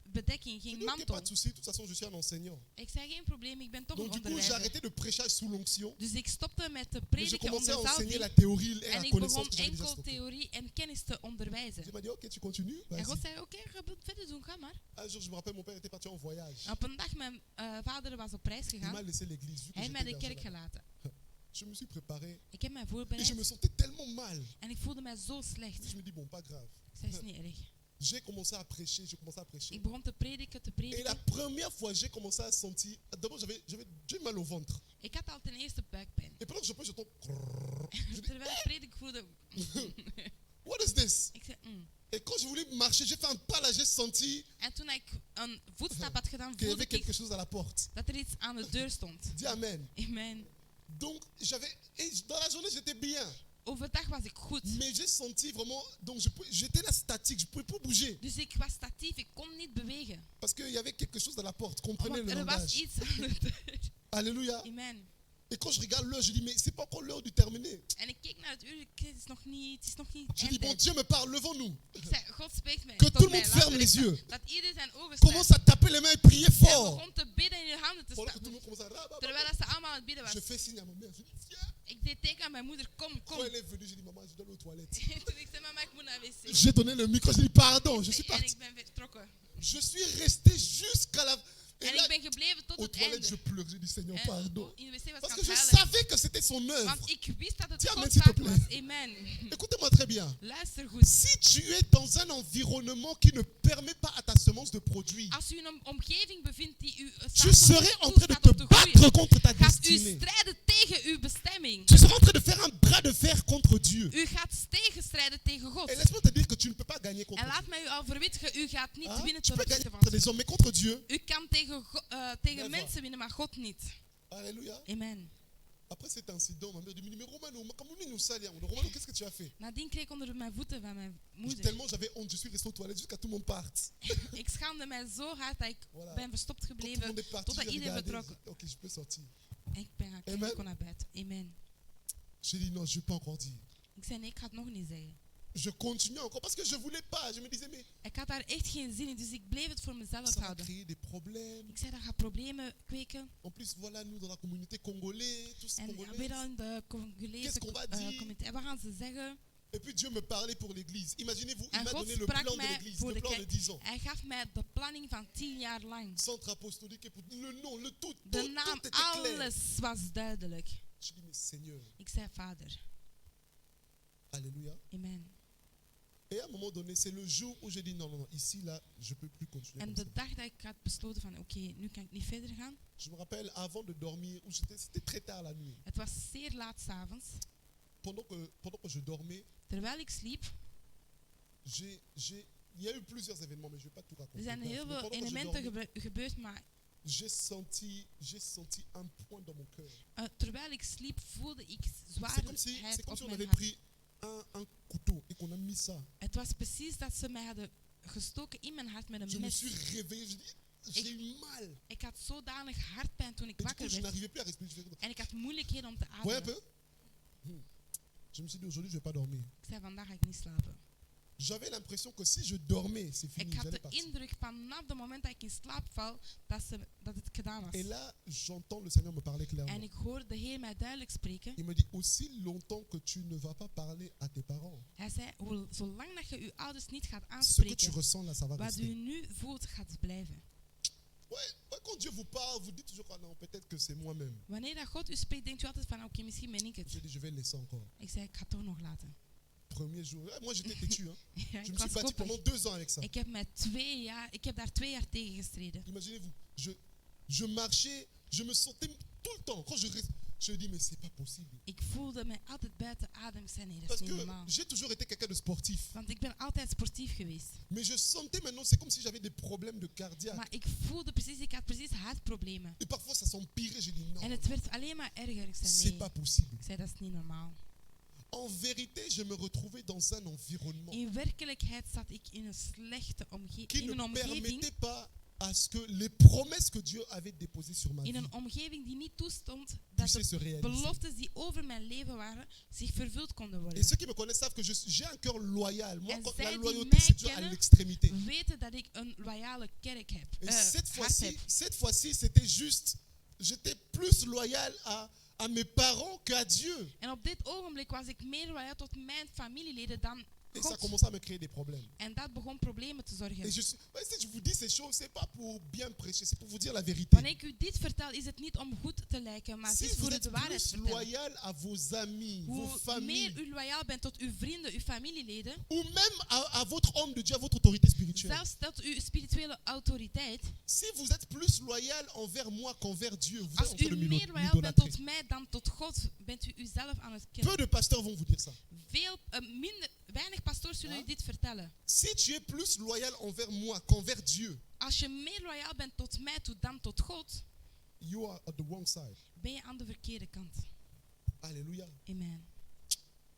bedekking, Je geen dis, ok, mantel. pas de souci, de toute façon, je suis un enseignant. Ik zei, geen probleem, ik ben toch Donc een du coup, j'ai onderwijzer. arrêté de prêcher sous l'onction. Dus ik stopte met te Mais je prediken commençais à onder enseigner la zalving. théorie et En la ik connaissance begon que j'avais déjà enkel stockée. theorie en kennis te onderwijzen. Dieu m'a dit, ok, tu continues. En God Vas-y. zei, oké, ga verder doen, ga maar. Un jour, je me rappelle, mon père était parti en voyage. Op een dag, mijn vader was op reis Il m'a gegaan. laissé l'église. Vu que Hij heeft mij de j'étais kerk berger là. gelaten. Je me suis préparé Ik heb mij et je me voorbereid sentais tellement mal. en ik voelde mij zo slecht. Je me dis, bon, pas grave. Ik zei, is niet erg. J'ai commencé à prêcher, Ik begon te prediken, Et la première fois, j'ai commencé à sentir. D'abord, j'ai mal au ventre. Ik had al ten eerste buikpijn. Et pendant que je prêche, j'entends. Terwijl ik predik voelde... What is this? Ik zei, Et quand je voulais marcher, j'ai fait un pas là, j'ai senti En toen ik een voetstap had gedaan, qu'il y voelde avait quelque ik chose à la porte. dat er iets aan de deur stond. Dis amen. Amen. Donc, dans la journée, j'étais bien. Overdag was ik goed. Mais j'ai senti vraiment. Donc, j'étais là statique, je ne pouvais pas bouger. Dus ik was statief, ik kon niet bewegen. Parce qu'il y avait quelque chose à la porte. Comprenez Want le er was langage. iets aan de deur. Alléluia. Amen. Et quand je regarde l'heure, je dis, mais c'est pas encore l'heure de terminer. En ik keek naar het uur, het is nog niet Je dis, bon, eindtijd. Dieu me parle, levons-nous. Ik zei, God spreekt mij. Que tot tout le mij, monde laten ferme we les staan. yeux. Dat ieder zijn ogen Commence sluit. à taper les mains et prier En fort. begon te bidden en in hun handen te Pendant que tout le staan. monde commence à. Terwijl dat ze allemaal aan het bidden Je was. fais signe à ma mère. Je dis, viens. Ik deed teken aan mijn moeder, kom, kom. Quand elle est venue, je dis, maman, je dois aller aux toilettes. En toen ik zei, mama, ik moet naar wc. J'ai donné le micro, je dis, pardon, je suis En parti. ik ben vertrokken. Je suis resté jusqu'à la. Et En là, ik ben gebleven tot aux het toilettes, je einde. pleurais. J'ai dit, Seigneur, En pardon. in de wc was ik Parce aan que het je huilen. savais que c'était son œuvre. Want ik wist dat het Dis amen, Gods s'il te zaak was. plaît. Amen. Écoutez-moi très bien. Luister goed. Si tu es dans un environnement qui ne permet pas à ta semence de produire, Als u in een omgeving bevindt die u tu serais en train de toestaat om te te groeien, battre contre ta gaat u destinée. strijden tegen uw bestemming. Tu seras en train de faire un bras de fer contre Dieu. U gaat tegenstrijden tegen God. Et laisse-moi te dire que tu ne peux pas gagner contre En laat Dieu. mij u al verwittigen, u gaat niet Hein? winnen Tu ten peux gagner opzichte van contre God. les hommes, mais contre Dieu. U kan tegen Never. mensen winnen, maar God niet. Alléluia. Amen. Après cet incident, ma mère dit, mais Romano, comment nous salir? Romano, qu'est-ce que tu as fait? Nadien kreeg ik onder mijn voeten van mijn moeder. Tellement j'avais honte, je suis resté aux toilettes jusqu'à tout le monde parte. Ik schaamde mij zo hard dat ik Voilà. ben verstopt Quand tout le gebleven monde est parti, totdat j'ai iedereen regardé, vertrok. j'ai dit, ok, je peux sortir. En ik ben gaan kijken, Amen. ik kon naar buiten. Amen. J'ai dit, non, je ne vais pas encore dire. Ik zei, nee, ik ga het nog niet zeggen. Je continue encore parce que je ne voulais pas. Je me disais, mais Ik had daar echt geen zin in, dus ik bleef het voor mezelf ça va houden. créer des problèmes. Ik zei, dat gaat problemen kweken. En plus, voilà, nous dans la communauté congolaise, tous En congolais. weer al in de Qu'est-ce qu'on va dire? community. Wat gaan ze zeggen? Et puis Dieu me parlait pour l'église. Imaginez-vous, il En m'a God donné le sprak plan de mij l'église, voor le de plan de kerk. 10 ans. Hij gaf mij de planning van 10 jaar lang. Centre apostolique, et pour le nom, le tout, De tout, naam, tout était clair. alles was duidelijk. Je dis, mais Seigneur, Ik zei, Vader, alléluia. amen. Et à un moment donné, c'est le jour où j'ai dit, non, non, non, ici, là, je ne peux plus continuer En comme de ça. dag dat ik had besloten van, oké, nu kan ik niet verder gaan. Je me rappelle, avant de dormir, où c'était très tard la nuit. Het was zeer laat 's avonds. Pendant que je dormais, Terwijl ik sliep, il y a eu plusieurs événements, mais je ne vais pas tout er raconter. zijn Bref, heel mais veel pendant que je elementen dormais, gebeurd, maar j'ai senti un point dans mon cœur. Terwijl ik sliep, voelde ik C'est comme zwaarheid si op on mijn avait hart. pris un couteau et qu'on a mis ça. Het was precies dat ze mij hadden gestoken in mijn hart met Je een me mes. suis réveillé, je dis, j'ai eu mal. Ik had zodanig hartpijn toen ik Et du coup, wakker je werd. n'arrivais plus à respirer. En ik had moeilijkheden om te Vous voyez un ademen. peu? Je me suis dit, aujourd'hui, je ne vais pas dormir. Ik zei, vandaag ga ik niet slapen. J'avais l'impression que si je dormais, c'est fini, Ik had j'allais de partir. indruk vanaf het moment dat ik in slaap val, dat het gedaan was. Et là, j'entends le Seigneur me parler En clairement. ik hoor de Heer mij duidelijk spreken. Il me dit, aussi longtemps que tu ne vas pas parler à tes parents, Hij zei, zolang dat je je ouders niet gaat ce que tu aanspreken, ressens là, ça va wat rester. u nu voelt, gaat blijven. Ouais, quand Dieu vous parle, vous dites toujours, ah non, peut-être que c'est moi-même. Wanneer dat God u spreekt, denkt u altijd van, oké, misschien ben ik Je het. dis, je vais le laisser encore. Ik zei, ik ga het toch nog laten. Premier jour. Moi, j'étais têtu. Hein. Ja, Je ik me was suis battu koppig. pendant 2 ans avec ça. Ik heb daar 2 jaar tegen gestreden. Imaginez-vous, je marchais, je me sentais tout le temps. Quand je dis, mais c'est pas possible. Ik voelde mij altijd buiten adem. Ik zei, nee, dat is Parce niet que normaal. j'ai toujours été quelqu'un de sportif. Want ik ben altijd sportief geweest. Mais je sentais maintenant, c'est comme si j'avais des problèmes de cardiaque. Maar ik voelde precies, ik had precies hartproblemen. Et parfois, ça s'empirait. J'ai dit, non, En het werd alleen maar erger. Ik zei, c'est nee. pas possible. Ik zei, dat is niet normaal. En vérité, je me retrouvais dans un environnement In werkelijkheid zat ik in een slechte qui in een ne omgeving. permettait pas à ce que les promesses que Dieu avait déposées sur ma In vie een omgeving die niet toestond dat puissaient se de réaliser. beloftes die over mijn leven waren, zich vervuld konden Et worden. ceux qui me connaissent savent que j'ai un cœur loyal. Moi, En quand zij la die loyauté, mij c'est toujours à kennen, l'extrémité. weten dat ik een loyale kerk heb. Et Hart heb. cette fois-ci, c'était juste, j'étais plus loyal à mes parents qu'à Dieu. En op dit ogenblik was ik meer loyaal tot mijn familieleden dan Et ça God. commençait à me créer des problèmes. En dat begon problemen te zorgen. Et si je vous dis ces choses, c'est pas pour bien prêcher, c'est pour vous dire la vérité. Wanneer ik u dit vertel, is het niet om goed te lijken, maar het Si is vous voor êtes de waarheid plus te vertellen. loyal à vos amis, vos Hoe familles, meer u loyaal bent tot uw vrienden, uw familieleden, ou même à votre homme de Dieu, à votre autorité spirituelle. zelfs tot uw spirituele autoriteit, Si vous êtes plus loyal envers moi qu'envers Dieu, vous êtes als en train de u meer loyaal bent m'idolâtrer. tot mij dan tot God, bent u uzelf aan het Peu kennen. de pasteurs vont vous dire ça. Weinig pastoors zullen u dit vertellen. Si tu es plus loyal envers moi qu'envers Dieu, Als je meer loyaal bent tot mij dan tot God, you are at the wrong side. ben je aan de verkeerde kant. Alléluia. Amen.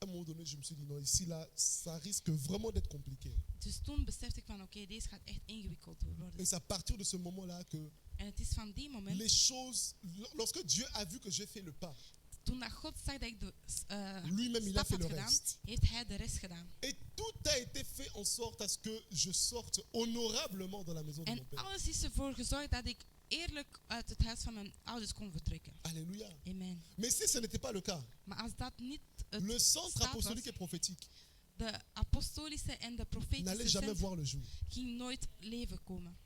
À un moment donné, je me suis dit, non, ici, là, ça risque vraiment d'être compliqué. Dus toen besefte ik van oké, deze gaat echt ingewikkeld worden. Et c'est à partir de ce moment-là que En het is van die moment, les choses, lorsque Dieu a vu que j'ai fait le pas, toen dat God zag dat ik de lui-même, il a stap fait had le gedaan, reste. heeft hij de rest gedaan. Et tout a été fait en sorte à ce que je sorte honorablement dans la maison de En mon Père. alles is ervoor gezorgd dat ik eerlijk uit het huis van mijn ouders kon vertrekken. Alléluia. Amen. Mais si ce n'était pas le cas, Maar als dat niet het le centre staat was, apostolique et prophétique de apostolische en de n'allait profetische jamais sens voir le jour. ging nooit leven komen.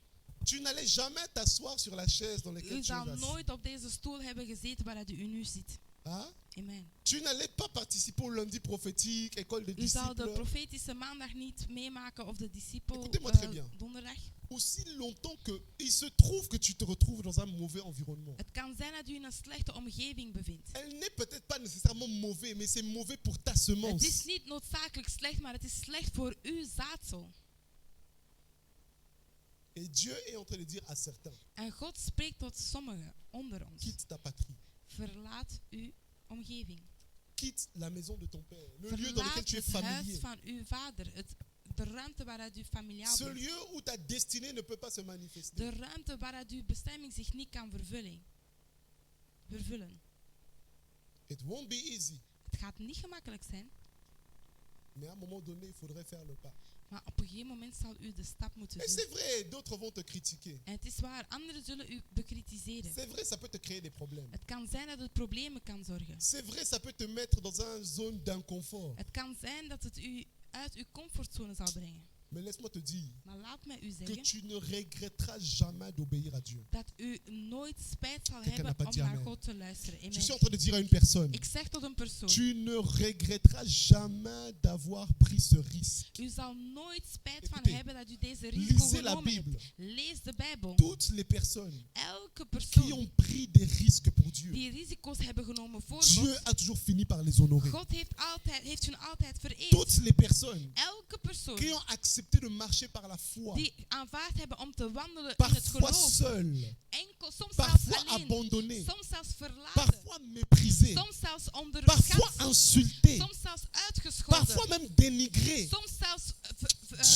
Tu n'allais jamais t'asseoir sur la chaise dans laquelle U tu es zal assis. nooit op deze stoel hebben gezeten waar u nu zit. Hein? Amen. Tu n'allais pas participer au lundi prophétique, école des U zal de disciples. profetische maandag niet meemaken of de discipel Écoutez-moi très bien. donderdag. Aussi longtemps qu'il se trouve que tu te retrouves dans un mauvais environnement. Het kan zijn dat u in een slechte omgeving bevindt. Elle n'est peut-être pas nécessairement mauvaise, mais c'est mauvais pour ta Het is semence. niet noodzakelijk slecht, maar het is slecht voor uw zaadsel. Et Dieu est en train de dire à certains, En God spreekt tot sommigen onder ons. quitte ta patrie, Verlaat uw omgeving. quitte la maison de ton père, le lieu dans lequel Verlaat tu es het huis familier. van uw vader. De ruimte waaruit u familiaal Ce bent. lieu où ta destinée ne peut pas se manifester. De ruimte waaruit uw bestemming zich niet kan vervullen. It won't be easy. Het gaat niet gemakkelijk zijn, Mais à un moment donné, il faudrait faire le pas. maar op een gegeven moment zal u de stap moeten Et doen. c'est vrai, d'autres vont te critiquer. En het is waar, anderen zullen u bekritiseren. C'est vrai, ça peut te créer des problèmes. Het kan zijn dat het problemen kan zorgen. C'est vrai, ça peut te mettre dans une zone d'inconfort. Het kan zijn dat het u uit uw comfortzone zal brengen. Mais laisse-moi te dire Maar laat mij u que zeggen tu ne regretteras jamais d'obéir à Dieu. dat u nooit spijt zal Quelqu'un n'a hebben pas om dit naar amen. God te luisteren. Je suis en Amen. train de dire à une personne, Ik zeg tot een persoon, tu ne regretteras jamais d'avoir pris ce risque. u zal nooit spijt van Écoutez, hebben dat u deze risico Lisez la genomen Bible. hebt. Lees de Bijbel. Toutes les personnes Elke qui persoon ont pris des risques pour Dieu, die risico's hebben genomen voor Dieu God, a toujours fini par les honorer. God heeft hun altijd vereerd. Toutes les personnes Elke persoon qui ont accepté de marcher par la foi, die aanvaard hebben om te wandelen in het parfois geloof, seules, enkel abandonné, soms zelfs verlaten, parfois méprisé, soms zelfs parfois onderschat, insulté, soms zelfs uitgescholden, parfois même dénigré. soms zelfs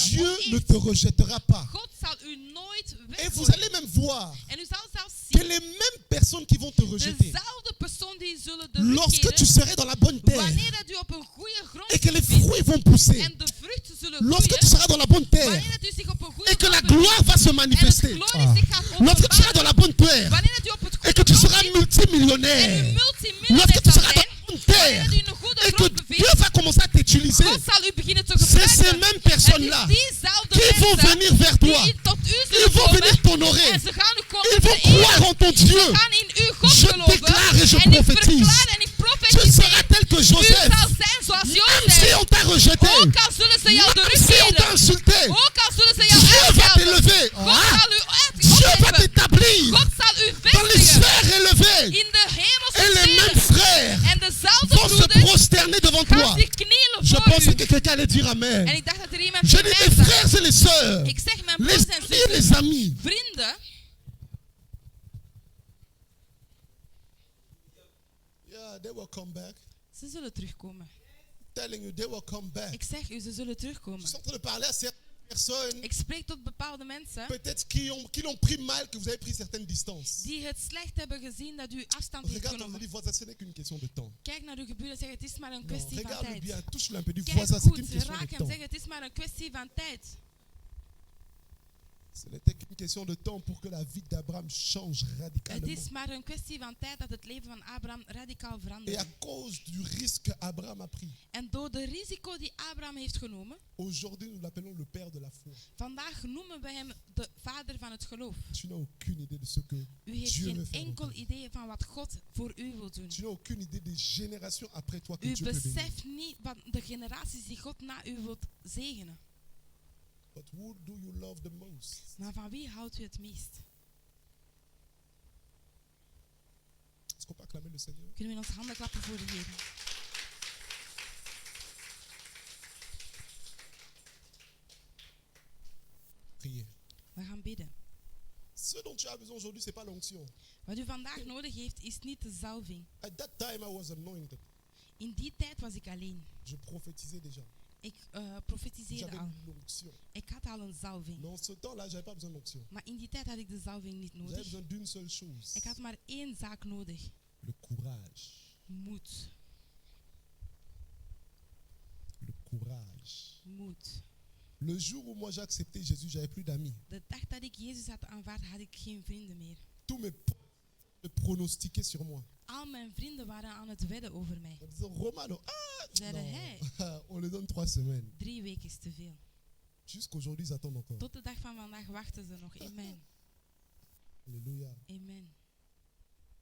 Dieu ne oneerd. te rejettera pas. God zal u nooit Et vous weggooien. allez même voir En u zal zelfs que zien, les mêmes personnes qui vont te rejeter, dezelfde persoon die zullen de lorsque tu wegkeren, serais dans la bonne terre wanneer dat u op een goede grond et que les zult vinden fruits vont pousser, en de vruchten zullen lorsque tu groeien, seras dans la bonne terre wanneer dat u zich op een goede et que la grond bevindt gloire va se en het manifester, glorie zich gaat lorsque tu seras dans openbaren, la bonne terre wanneer dat u op het et que goede tu grond seras zit en u multimillionnaire, multimiljonair lorsque tu zal seras dans zijn, la bonne terre wanneer dat u in een goede et que grond Dieu bevindt, va commencer à t'utiliser, God zal u beginnen te c'est ces gebruiken. mêmes Het personnes-là is diezelfde qui vont mensen venir vers toi. die tot u Ils zullen vont venir komen t'honorer. en ze gaan u komen Ils vont vereren. croire en ton Dieu. Ze gaan in u God Je geloven. déclare et je En ik prophétise. verklaar en ik Tu profetiseer. seras tel que U Joseph. zal zijn zoals Même si Jozef. on t'a rejeté, Ook al zullen ze jou même si on t'a terugkeren. insulté, Ook al zullen ze jou Dieu va uitschelden. t'élever. God Ah, zal u Dieu va opheffen. t'établir God zal u dans les vestigen sphères élevées. in de hemelse Et les mêmes sferen. frères En dezelfde vont se broeders prosterner devant gaan toi. zich knielen Je voor pensais u. que quelqu'un allait dire En Amen. ik dacht dat er iemand Je voor dis mij mes zag. frères et les sœurs, Ik zeg mijn les broers en amis et les zusters, amis. vrienden, Yeah, they will come back. ze zullen terugkomen. Telling you, they will come back. Ik zeg u, ze zullen Je terugkomen. suis en train de parler à certaines personnes, Ik spreek tot bepaalde mensen peut-être qui l'ont pris mal, que vous avez pris certaines distances. die het slecht hebben gezien dat u afstand heeft Regarde ton genomen. voisin, ça, ce n'est qu'une question de temps. Kijk naar uw gebuur en zeg, het is maar een Non, kwestie van regarde-le tijd. bien, touche-le un peu du Kijk voisin, c'est qu'une goed, question raak de hem, temps. zeg, het is maar een kwestie van tijd. Ce n'était qu'une question de temps pour que la vie d'Abraham change Het radicalement. is maar een kwestie van tijd dat het leven van Abraham radicaal Et à verandert. cause du risque qu'Abraham a pris, En door de risico die Abraham heeft genomen, aujourd'hui nous l'appelons le père de la foi. vandaag noemen we hem de vader van het geloof. Tu n'as aucune idée de ce que U heeft Dieu geen veut faire. enkel dans ta vie. idee van wat God voor u wil doen. Tu n'as aucune idée des générations après toi que U Dieu peut bénir. beseft niet van de generaties die God na u wilt zegenen. But who do you love the most? Maar van wie houdt u het meest? Est-ce qu'on peut acclamer le Seigneur? Kunnen we in onze handen klappen voor de Heer? Priez. We gaan bidden. Ce dont tu as besoin aujourd'hui, ce n'est pas l'onction. Wat u vandaag nodig heeft, is niet de zalving. At that time, I was anointed. In die tijd was ik alleen. Je prophétisais déjà. Ik profetiseerde J'avais al. l'onction. Ik had al een zalving. Mais en ce temps-là, je n'avais pas besoin d'onction. Maar in die tijd had ik de zalving niet J'avais nodig. besoin d'une seule chose. Ik had maar één zaak nodig. Le courage. Moed. Le courage. Moed. Le jour où moi j'ai accepté Jésus, j'avais plus d'amis. De dag dat ik Jezus had aanvaard, had ik geen vrienden meer. Tous mes potes pronostiquaient sur moi. Al mijn vrienden waren aan het wedden over mij. Ils disaient, Romano, Zeiden, hey, on le donne 3 semaines. 3 weken is te veel. Jusqu'aujourd'hui, ils attendent encore. Tot de dag van vandaag wachten ze nog. Amen. Alléluia. Amen.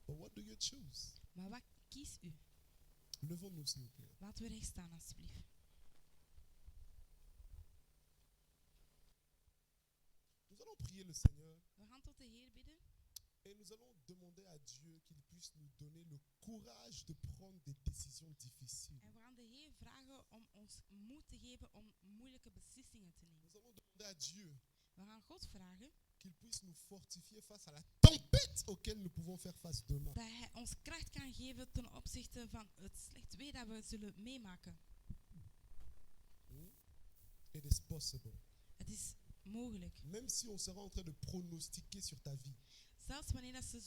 But what do you choose? Maar wat kies u? Levons-nous, s'il vous plaît. Laten we recht staan, alsjeblieft. Nous allons prier le Seigneur We gaan tot de Heer bidden. et nous allons demander à Dieu qu'il puisse nous donner le courage de prendre des décisions difficiles. En we gaan de Heer vragen om ons moed te geven om moeilijke beslissingen te nemen. Nous allons demander à Dieu We gaan God vragen qu'il puisse nous fortifier face à la tempête auquel nous pouvons faire face demain. dat Hij ons kracht kan geven ten opzichte van het slecht weer dat we zullen meemaken. It is possible. Het is mogelijk. Même si on sera en train de pronostiquer sur ta vie. Zelfs wanneer dat ze zullen